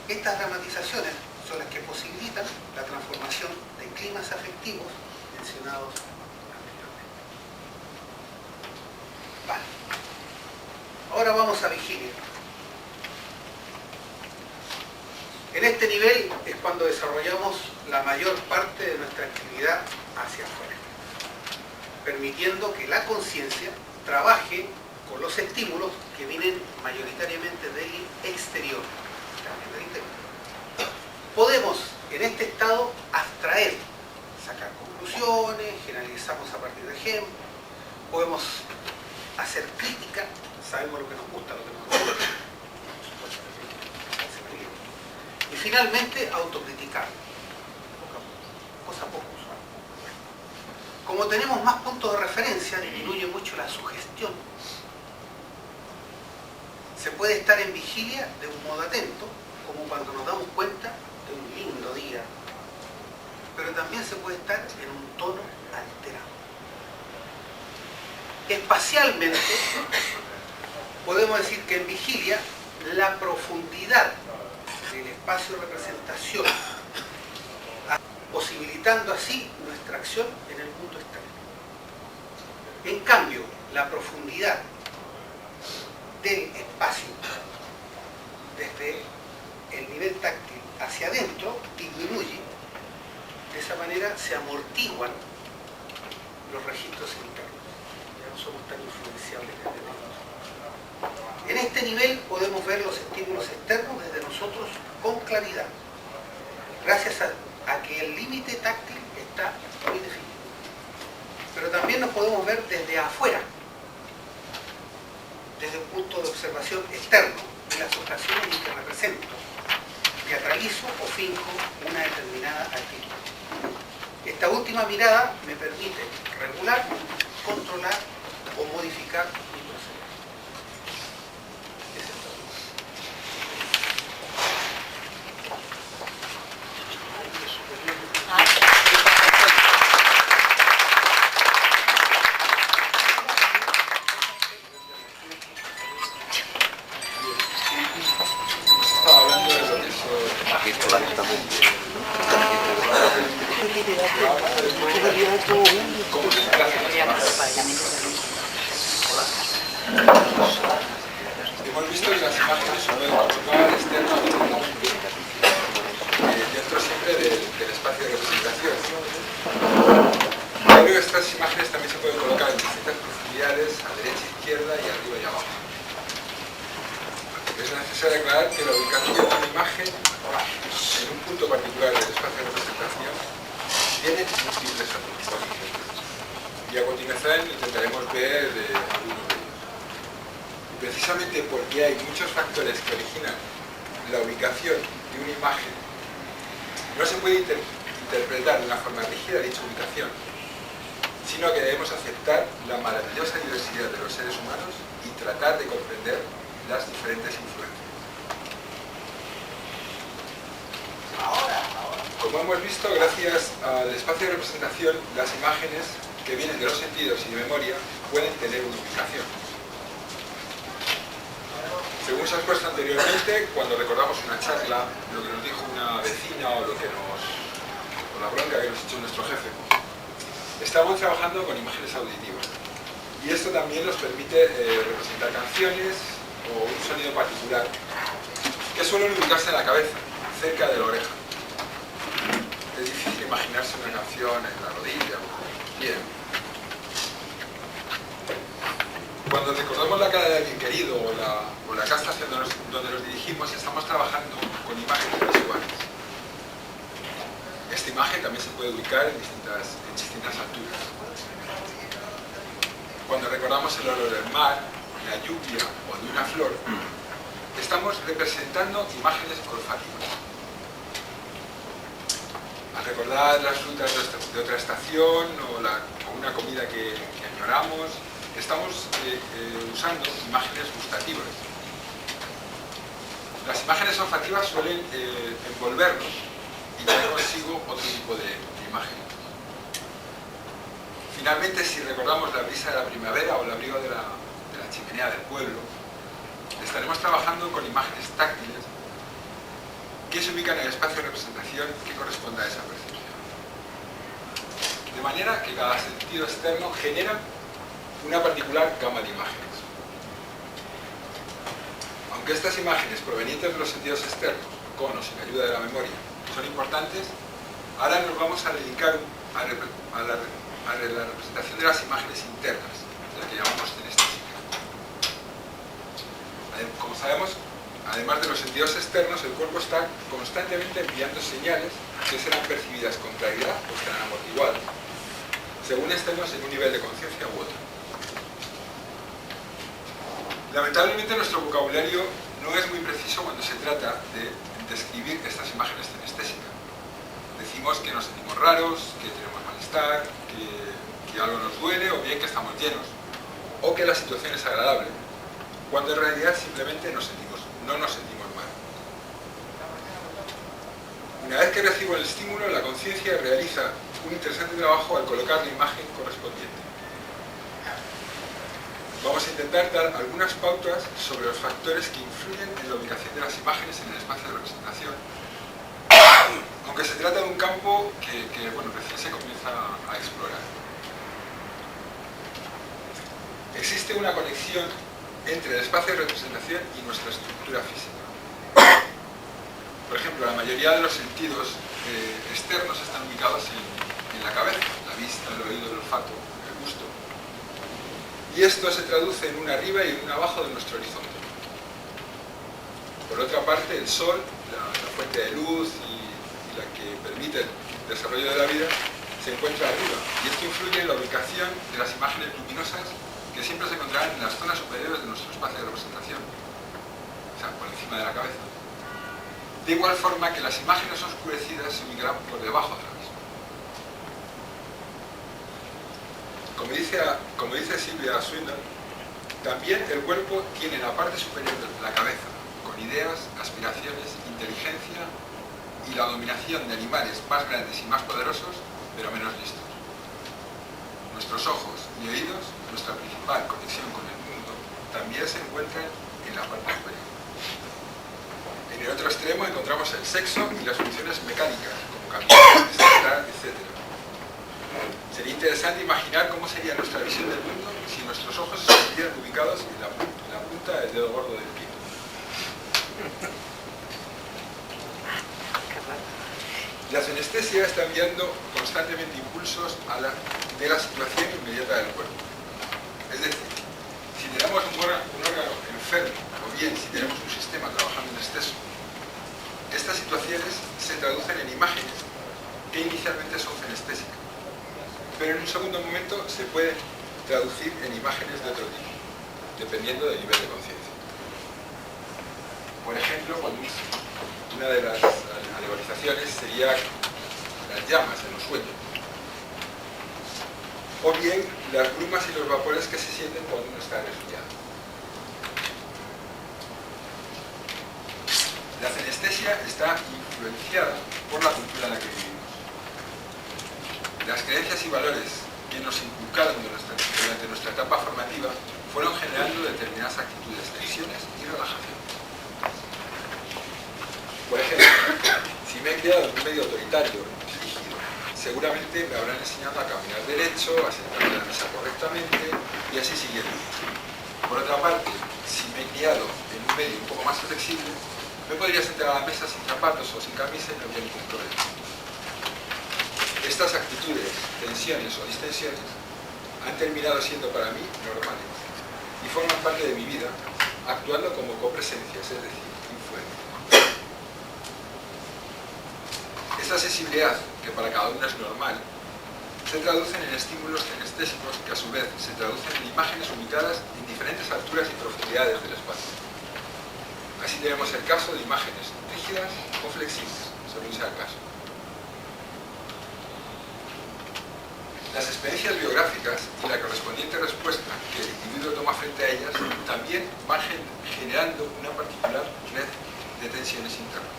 Estas dramatizaciones son las que posibilitan la transformación de climas afectivos mencionados anteriormente. Vale. Ahora vamos a vigilia. En este nivel es cuando desarrollamos la mayor parte de nuestra actividad hacia afuera, permitiendo que la conciencia trabaje con los estímulos que vienen mayoritariamente del exterior, también del interior. Podemos en este estado abstraer, sacar conclusiones, generalizamos a partir de ejemplos, podemos hacer crítica, sabemos lo que nos gusta, lo que nos gusta, y finalmente autocriticar, cosa poco usual. Como tenemos más puntos de referencia, disminuye mucho la sugestión. Se puede estar en vigilia de un modo atento, como cuando nos damos cuenta de un lindo día, pero también se puede estar en un tono alterado. Espacialmente, podemos decir que en vigilia la profundidad del espacio de representación, posibilitando así nuestra acción en el mundo externo. En cambio, la profundidad del espacio desde el nivel táctil hacia adentro disminuye. De esa manera se amortiguan los registros internos. Ya no somos tan influenciables desde dentro. En este nivel podemos ver los estímulos externos desde nosotros con claridad, gracias a que el límite táctil está muy definido. Pero también nos podemos ver desde afuera, desde un punto de observación externo de las ocasiones en que represento, teatralizo o finjo una determinada actitud. Esta última mirada me permite regular, controlar o modificar mi proceder. Ese es todo. Estaba hablando de lo que hemos visto que las imágenes se pueden colocar externamente dentro siempre del espacio de representación. Yo creo que estas imágenes también se pueden colocar en distintas profundidades, a derecha, izquierda y arriba y abajo. Es necesario aclarar que la ubicación de una imagen en un punto punto particular del espacio de representación tiene múltiples orígenes. Y a continuación intentaremos ver algunos de ellos. Y precisamente porque hay muchos factores que originan la ubicación de una imagen, no se puede interpretar de una forma rígida dicha ubicación, sino que debemos aceptar la maravillosa diversidad de los seres humanos y tratar de comprender las diferentes influencias. Como hemos visto, gracias al espacio de representación, las imágenes que vienen de los sentidos y de memoria pueden tener una ubicación. Según se ha expuesto anteriormente, cuando recordamos una charla, lo que nos dijo una vecina o la bronca que nos echó nuestro jefe, estamos trabajando con imágenes auditivas. Y esto también nos permite representar canciones o un sonido particular que suelen ubicarse en la cabeza, cerca de la oreja. Es difícil imaginarse una canción en la rodilla. Bien. Cuando recordamos la cara de alguien querido o la casa hacia donde nos dirigimos, estamos trabajando con imágenes visuales. Esta imagen también se puede ubicar en distintas alturas. Cuando recordamos el olor del mar, la lluvia o de una flor, estamos representando imágenes olfativas. Al recordar las frutas de otra estación o una comida que añoramos, estamos usando imágenes gustativas. Las imágenes olfativas suelen envolvernos y traer consigo otro tipo de imágenes. Finalmente, si recordamos la brisa de la primavera o el abrigo de la chimenea del pueblo, estaremos trabajando con imágenes táctiles que se ubican en el espacio de representación que corresponda a esa percepción. De manera que cada sentido externo genera una particular gama de imágenes. Aunque estas imágenes provenientes de los sentidos externos, con o sin ayuda de la memoria, son importantes, ahora nos vamos a dedicar a la representación de las imágenes internas, la que llamamos cinestésica. Como sabemos, además de los sentidos externos, el cuerpo está constantemente enviando señales que serán percibidas con claridad o serán amortiguadas, según estemos en un nivel de conciencia u otro. Lamentablemente nuestro vocabulario no es muy preciso cuando se trata de describir estas imágenes cinestésicas. Decimos que nos sentimos raros, que tenemos malestar, que algo nos duele o bien que estamos llenos, o que la situación es agradable, cuando en realidad simplemente no nos sentimos mal. Una vez que recibo el estímulo, la conciencia realiza un interesante trabajo al colocar la imagen correspondiente. Vamos a intentar dar algunas pautas sobre los factores que influyen en la ubicación de las imágenes en el espacio de representación, aunque se trata de un campo que recién se comienza a explorar. Existe una conexión entre el espacio de representación y nuestra estructura física. Por ejemplo, la mayoría de los sentidos externos están ubicados en la cabeza, la vista, el oído, el olfato, el gusto. Y esto se traduce en un arriba y en un abajo de nuestro horizonte. Por otra parte, el sol, la fuente de luz y la que permite el desarrollo de la vida, se encuentra arriba. Y esto influye en la ubicación de las imágenes luminosas que siempre se encontrarán en las zonas superiores de nuestro espacio de representación, o sea, por encima de la cabeza. De igual forma que las imágenes oscurecidas se ubicarán por debajo de la misma. Como dice Sylvia Swindon, también el cuerpo tiene la parte superior de la cabeza, con ideas, aspiraciones, inteligencia y la dominación de animales más grandes y más poderosos, pero menos listos. Nuestros ojos y oídos, nuestra principal conexión con el mundo, también se encuentran en la parte superior. En el otro extremo encontramos el sexo y las funciones mecánicas, como caminar, etc., etc. Sería interesante imaginar cómo sería nuestra visión del mundo si nuestros ojos estuvieran ubicados en la punta del dedo gordo del pie. La sinestesia está enviando constantemente impulsos de la situación inmediata del cuerpo. Es decir, si tenemos un órgano enfermo o bien si tenemos un sistema trabajando en exceso, Estas situaciones se traducen en imágenes que inicialmente son cenestésicas, pero en un segundo momento se puede traducir en imágenes de otro tipo, dependiendo del nivel de conciencia. Por ejemplo, una de las alegorizaciones sería las llamas en los sueños, o bien las brumas y los vapores que se sienten cuando uno está resfriado. La cenestesia está influenciada por la cultura en la que vivimos. Las creencias y valores que nos inculcaron durante nuestra etapa formativa fueron generando determinadas actitudes, tensiones y relajación. Por ejemplo, si me he criado en un medio autoritario, rígido, seguramente me habrán enseñado a caminar derecho, a sentarme en la mesa correctamente y así siguiendo. Por otra parte, si me he criado en un medio un poco más flexible, me podría sentar a la mesa sin zapatos o sin camisa y no habría ningún problema. Estas actitudes, tensiones o distensiones han terminado siendo para mí normales y forman parte de mi vida, actuando como copresencias, es decir, influencia. Esta sensibilidad, que para cada uno es normal, se traducen en estímulos cinestésicos que a su vez se traducen en imágenes ubicadas en diferentes alturas y profundidades del espacio. Así tenemos el caso de imágenes rígidas o flexibles, según sea el caso. Las experiencias biográficas y la correspondiente respuesta que el individuo toma frente a ellas también van generando una particular red de tensiones internas.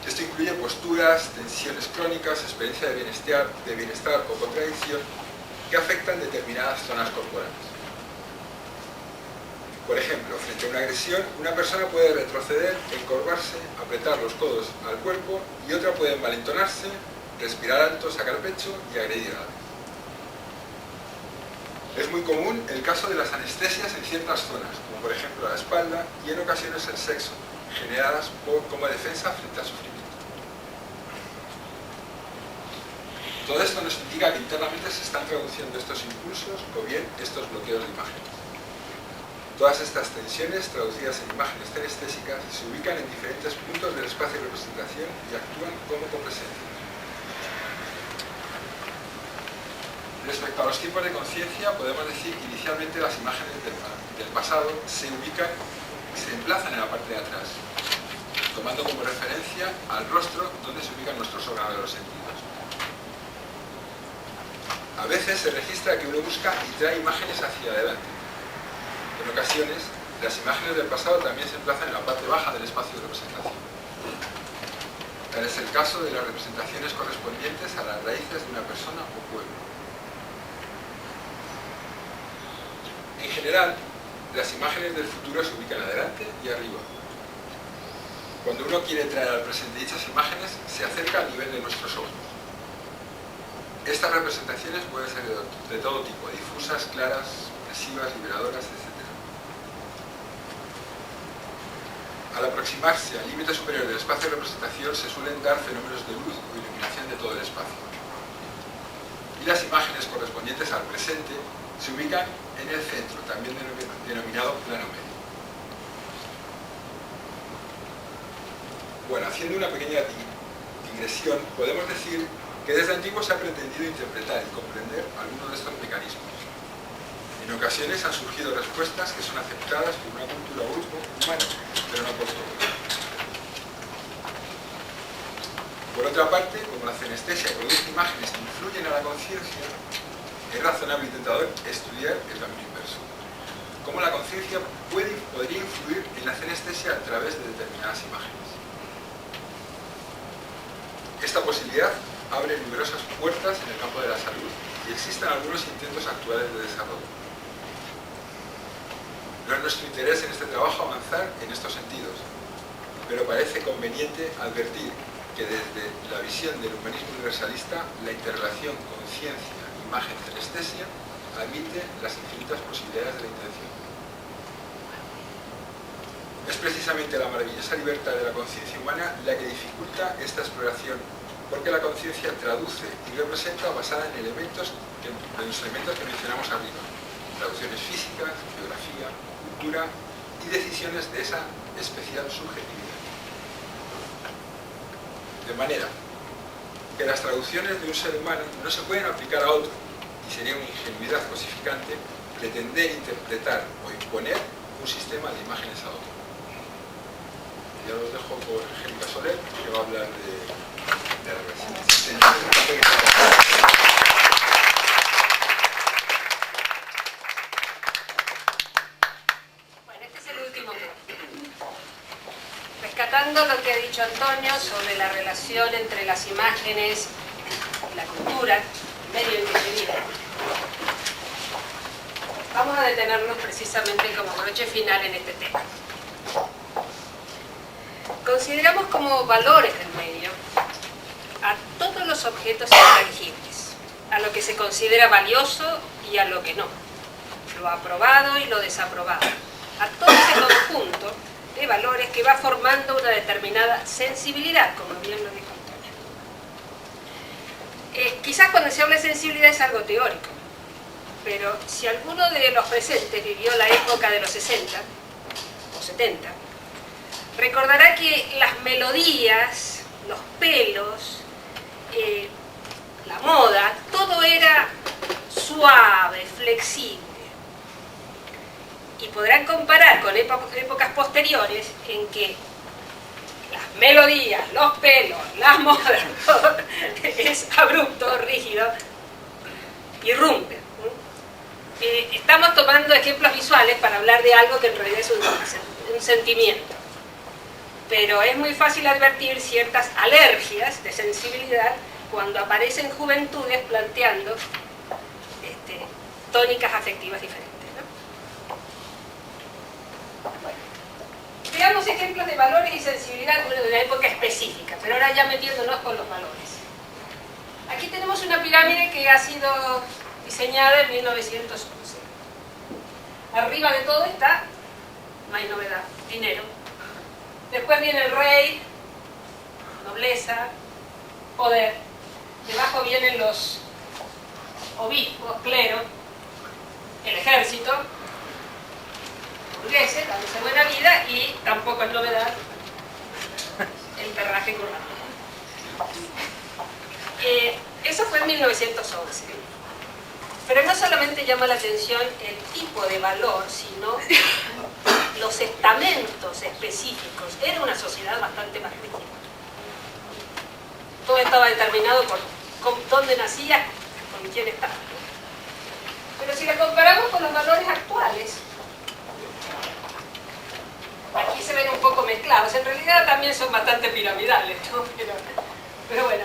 Esto incluye posturas, tensiones crónicas, experiencia de bienestar o contradicción que afectan determinadas zonas corporales. Por ejemplo, frente a una agresión, una persona puede retroceder, encorvarse, apretar los codos al cuerpo y otra puede envalentonarse, respirar alto, sacar pecho y agredir a alguien. Es muy común el caso de las anestesias en ciertas zonas, como por ejemplo la espalda y en ocasiones el sexo, generadas como defensa frente al sufrimiento. Todo esto nos indica que internamente se están traduciendo estos impulsos o bien estos bloqueos de imágenes. Todas estas tensiones, traducidas en imágenes cinestésicas, se ubican en diferentes puntos del espacio de representación y actúan como copresencia. Respecto a los tiempos de conciencia, podemos decir que inicialmente las imágenes del pasado se emplazan en la parte de atrás, tomando como referencia al rostro donde se ubican nuestros órganos de los sentidos. A veces se registra que uno busca y trae imágenes hacia adelante. En ocasiones, las imágenes del pasado también se emplazan en la parte baja del espacio de representación. Tal es el caso de las representaciones correspondientes a las raíces de una persona o pueblo. En general, las imágenes del futuro se ubican adelante y arriba. Cuando uno quiere traer al presente dichas imágenes, se acerca al nivel de nuestros ojos. Estas representaciones pueden ser de todo tipo, difusas, claras, expresivas, liberadoras, etc. Al aproximarse al límite superior del espacio de representación se suelen dar fenómenos de luz o iluminación de todo el espacio. Y las imágenes correspondientes al presente se ubican en el centro, también denominado plano medio. Bueno, haciendo una pequeña digresión, podemos decir que desde antiguo se ha pretendido interpretar y comprender algunos de estos mecanismos. En ocasiones han surgido respuestas que son aceptadas por una cultura o grupo humano, pero no por todos. Por otra parte, como la cenestesia produce imágenes que influyen a la conciencia, es razonable y tentador estudiar el camino inverso. Cómo la conciencia podría influir en la cenestesia a través de determinadas imágenes. Esta posibilidad abre numerosas puertas en el campo de la salud y existen algunos intentos actuales de desarrollo. No es nuestro interés en este trabajo avanzar en estos sentidos, pero parece conveniente advertir que desde la visión del humanismo universalista, la interrelación conciencia-imagen-cenestesia admite las infinitas posibilidades de la intención. Es precisamente la maravillosa libertad de la conciencia humana la que dificulta esta exploración, porque la conciencia traduce y representa basada en los elementos que mencionamos arriba, traducciones físicas, geografía, cultura y decisiones de esa especial subjetividad. De manera que las traducciones de un ser humano no se pueden aplicar a otro, y sería una ingenuidad cosificante pretender interpretar o imponer un sistema de imágenes a otro. Ya los dejo por Angélica Soler, que va a hablar de reversión. Bueno, este es el último punto. Rescatando lo que ha dicho Antonio sobre la relación entre las imágenes y la cultura, el medio en que se vive. Vamos a detenernos precisamente como broche final en este tema. Consideramos como valores del medio a todos los objetos intangibles, a lo que se considera valioso y a lo que no, lo aprobado y lo desaprobado, a todo ese conjunto de valores que va formando una determinada sensibilidad, como bien lo dijo Antonio. Quizás cuando se habla de sensibilidad es algo teórico, pero si alguno de los presentes vivió la época de los 60 o 70, recordará que las melodías, los pelos, la moda, todo era suave, flexible. Y podrán comparar con épocas posteriores en que las melodías, los pelos, las modas, todo es abrupto, rígido, irrumpe. Estamos tomando ejemplos visuales para hablar de algo que en realidad es un sentimiento. Pero es muy fácil advertir ciertas alergias de sensibilidad cuando aparecen juventudes planteando tónicas afectivas diferentes, ¿no? Bueno, veamos ejemplos de valores y sensibilidad de una época específica, pero ahora ya metiéndonos con los valores. Aquí tenemos una pirámide que ha sido diseñada en 1911. Arriba de todo está, no hay novedad, dinero. Después viene el rey, nobleza, poder. Debajo vienen los obispos, clero, el ejército, burgueses, dándose buena vida, y tampoco es novedad el perraje currante. Eso fue en 1911. Pero no solamente llama la atención el tipo de valor, sino los estamentos específicos. Era una sociedad bastante más rígida. Todo estaba determinado por dónde nacía, con quién estaba. Pero si la comparamos con los valores actuales, aquí se ven un poco mezclados. En realidad también son bastante piramidales, ¿no? Pero bueno,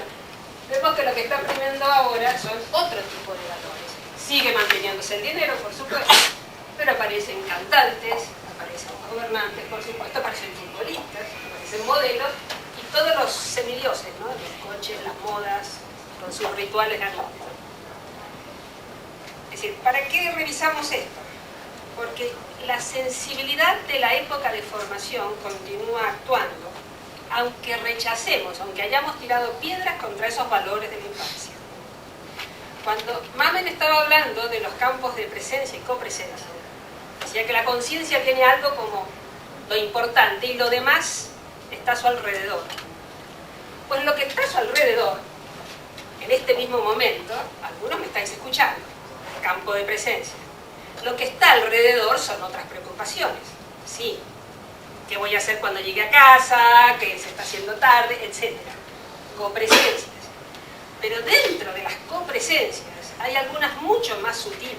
vemos que lo que está premiando ahora son otro tipo de valores. Sigue manteniéndose el dinero, por supuesto, pero aparecen cantantes, aparecen gobernantes, por supuesto, aparecen futbolistas, aparecen modelos y todos los semidioses, ¿no? Los coches, las modas, con sus rituales anuales. Es decir, ¿para qué revisamos esto? Porque la sensibilidad de la época de formación continúa actuando, aunque rechacemos, aunque hayamos tirado piedras contra esos valores de la infancia. Cuando Mamen estaba hablando de los campos de presencia y copresencia, decía que la conciencia tiene algo como lo importante y lo demás está a su alrededor. Pues lo que está a su alrededor, en este mismo momento, algunos me estáis escuchando, campo de presencia. Lo que está alrededor son otras preocupaciones. Sí, ¿qué voy a hacer cuando llegue a casa? ¿Qué se está haciendo tarde? Etcétera. Copresencias. Pero dentro de las copresencias hay algunas mucho más sutiles,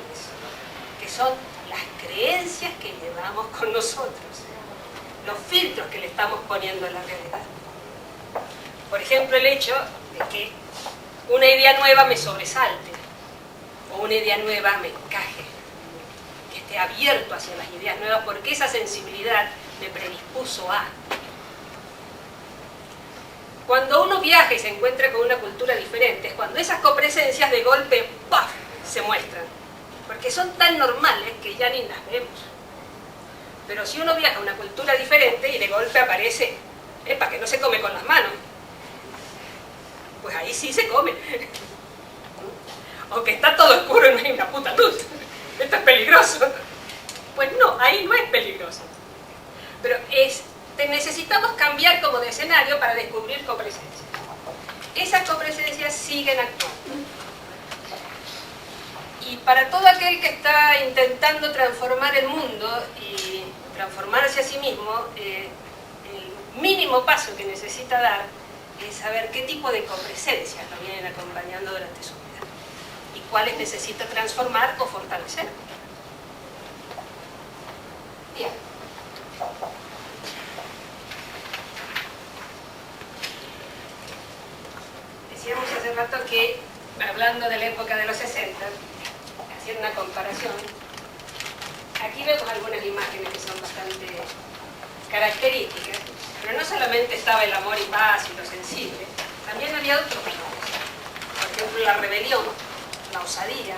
que son las creencias que llevamos con nosotros, los filtros que le estamos poniendo en la realidad. Por ejemplo, el hecho de que una idea nueva me sobresalte, o una idea nueva me encaje, que esté abierto hacia las ideas nuevas, porque esa sensibilidad me predispuso a... Cuando uno viaja y se encuentra con una cultura diferente, es cuando esas copresencias de golpe, ¡paf!, se muestran. Porque son tan normales que ya ni las vemos. Pero si uno viaja a una cultura diferente y de golpe aparece, ¡epa!, que no se come con las manos. Pues ahí sí se come. O que está todo oscuro y no hay una puta luz. Esto es peligroso. Pues no, ahí no es peligroso. Pero es necesitamos cambiar como de escenario para descubrir copresencias. Esas copresencias siguen actuando. Y para todo aquel que está intentando transformar el mundo y transformarse a sí mismo, el mínimo paso que necesita dar es saber qué tipo de copresencias lo vienen acompañando durante su vida y cuáles necesita transformar o fortalecer. Bien. Decíamos hace rato que, hablando de la época de los 60, haciendo una comparación, aquí vemos algunas imágenes que son bastante características, pero no solamente estaba el amor y paz y lo sensible, también había otros valores. Por ejemplo, la rebelión, la osadía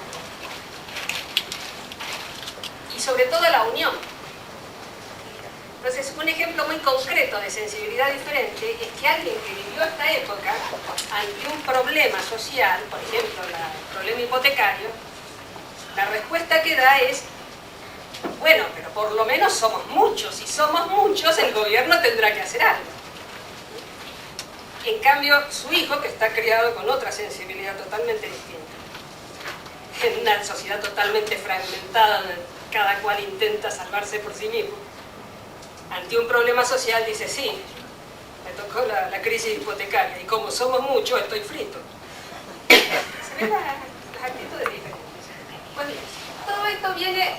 y sobre todo la unión. Entonces, un ejemplo muy concreto de sensibilidad diferente es que alguien que vivió esta época ante un problema social, por ejemplo, el problema hipotecario, la respuesta que da es: bueno, pero por lo menos somos muchos. Si somos muchos, el gobierno tendrá que hacer algo. En cambio, su hijo, que está criado con otra sensibilidad totalmente distinta, en una sociedad totalmente fragmentada, donde cada cual intenta salvarse por sí mismo, ante un problema social dice: sí, me tocó la crisis hipotecaria y como somos muchos, estoy frito. Se ven las actitudes diferentes. Pues bien, todo esto viene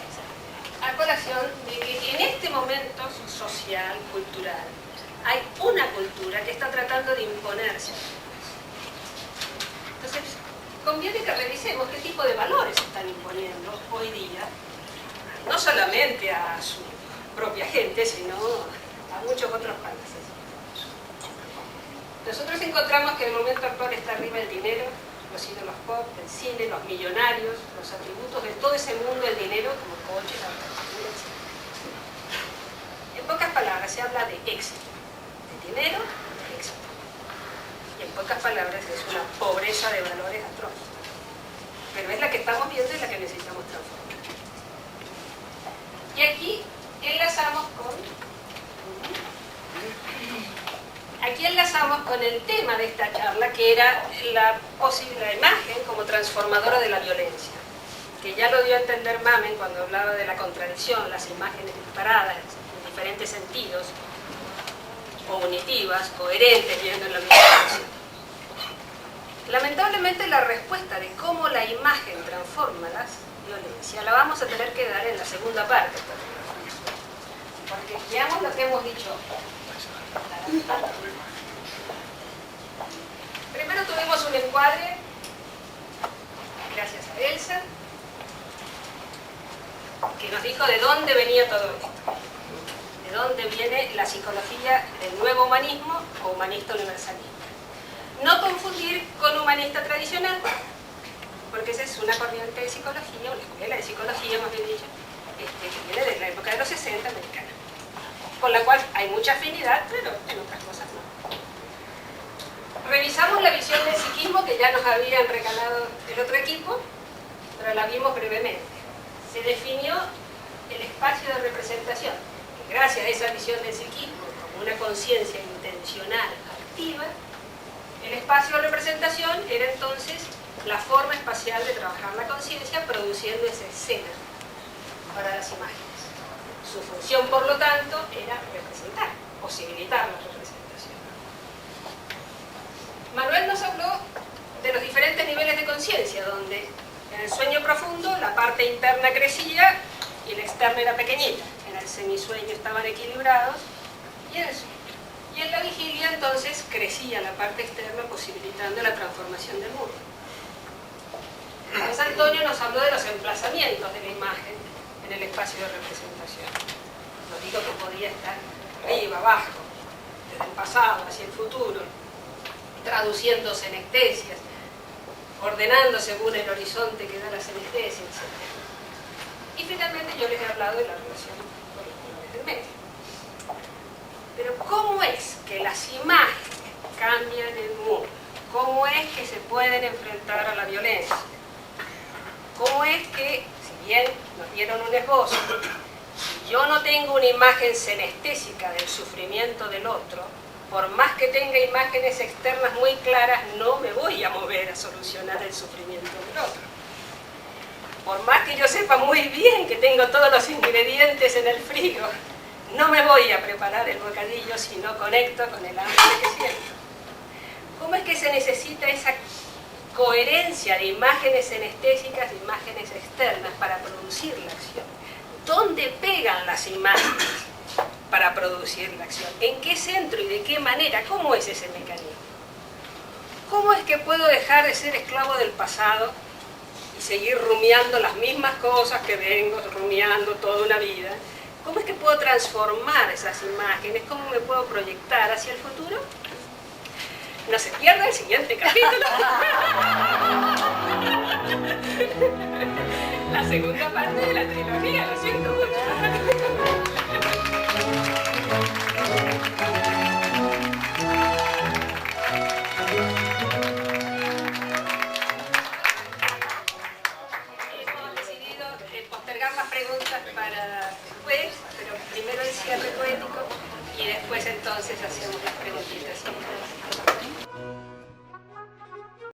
a colación de que en este momento social, cultural, hay una cultura que está tratando de imponerse. Entonces, conviene que revisemos qué tipo de valores se están imponiendo hoy día, no solamente a su propia gente, sino a muchos otros países. Nosotros encontramos que en el momento actual está arriba el dinero, los ídolos pop, el cine, los millonarios, los atributos de todo ese mundo del dinero, como coches, arquitectura, etc. En pocas palabras, se habla de éxito, de dinero, de éxito. Y en pocas palabras, es una pobreza de valores atroz. Pero es la que estamos viendo y la que necesitamos transformar. Y aquí enlazamos con el tema de esta charla, que era la imagen como transformadora de la violencia, que ya lo dio a entender Mamen cuando hablaba de la contradicción, las imágenes disparadas en diferentes sentidos, cognitivas, coherentes, viendo la violencia. Lamentablemente, la respuesta de cómo la imagen transforma la violencia la vamos a tener que dar en la segunda parte, porque veamos lo que hemos dicho. Primero tuvimos un encuadre, gracias a Elsa, que nos dijo de dónde venía todo esto, de dónde viene la psicología del nuevo humanismo o humanista universalista. No confundir con humanista tradicional, porque esa es una corriente de psicología, una escuela de psicología, más bien dicho, que viene de la época de los 60 americana, con la cual hay mucha afinidad, pero en otras cosas no. Revisamos la visión del psiquismo que ya nos habían regalado el otro equipo, pero la vimos brevemente. Se definió el espacio de representación, que gracias a esa visión del psiquismo, como una conciencia intencional, activa, el espacio de representación era entonces la forma espacial de trabajar la conciencia, produciendo esa escena para las imágenes. Su función, por lo tanto, era representar, posibilitar la representación. Manuel nos habló de los diferentes niveles de conciencia, donde en el sueño profundo la parte interna crecía y la externa era pequeñita. En el semisueño estaban equilibrados y en la vigilia entonces crecía la parte externa, posibilitando la transformación del mundo. Entonces Antonio nos habló de los emplazamientos de la imagen en el espacio de representación. Nos dijo que podía estar arriba, abajo, desde el pasado hacia el futuro, traduciéndose en estesias, ordenando según el horizonte que da la senestesia, etc. Y finalmente yo les he hablado de la relación con los niveles del medio. Pero ¿cómo es que las imágenes cambian el mundo? ¿Cómo es que se pueden enfrentar a la violencia? ¿Cómo es que, si bien nos dieron un esbozo, si yo no tengo una imagen senestésica del sufrimiento del otro, por más que tenga imágenes externas muy claras, no me voy a mover a solucionar el sufrimiento del otro. Por más que yo sepa muy bien que tengo todos los ingredientes en el frigo, no me voy a preparar el bocadillo si no conecto con el hambre que siento. ¿Cómo es que se necesita esa coherencia de imágenes senestésicas e imágenes externas para producir la acción? ¿Dónde pegan las imágenes para producir la acción? ¿En qué centro y de qué manera? ¿Cómo es ese mecanismo? ¿Cómo es que puedo dejar de ser esclavo del pasado y seguir rumiando las mismas cosas que vengo rumiando toda una vida? ¿Cómo es que puedo transformar esas imágenes? ¿Cómo me puedo proyectar hacia el futuro? No se pierda el siguiente capítulo. La segunda parte de la trilogía, lo siento mucho. Hemos decidido postergar las preguntas para después, pero primero el cierre poético y después entonces hacemos las preguntitas.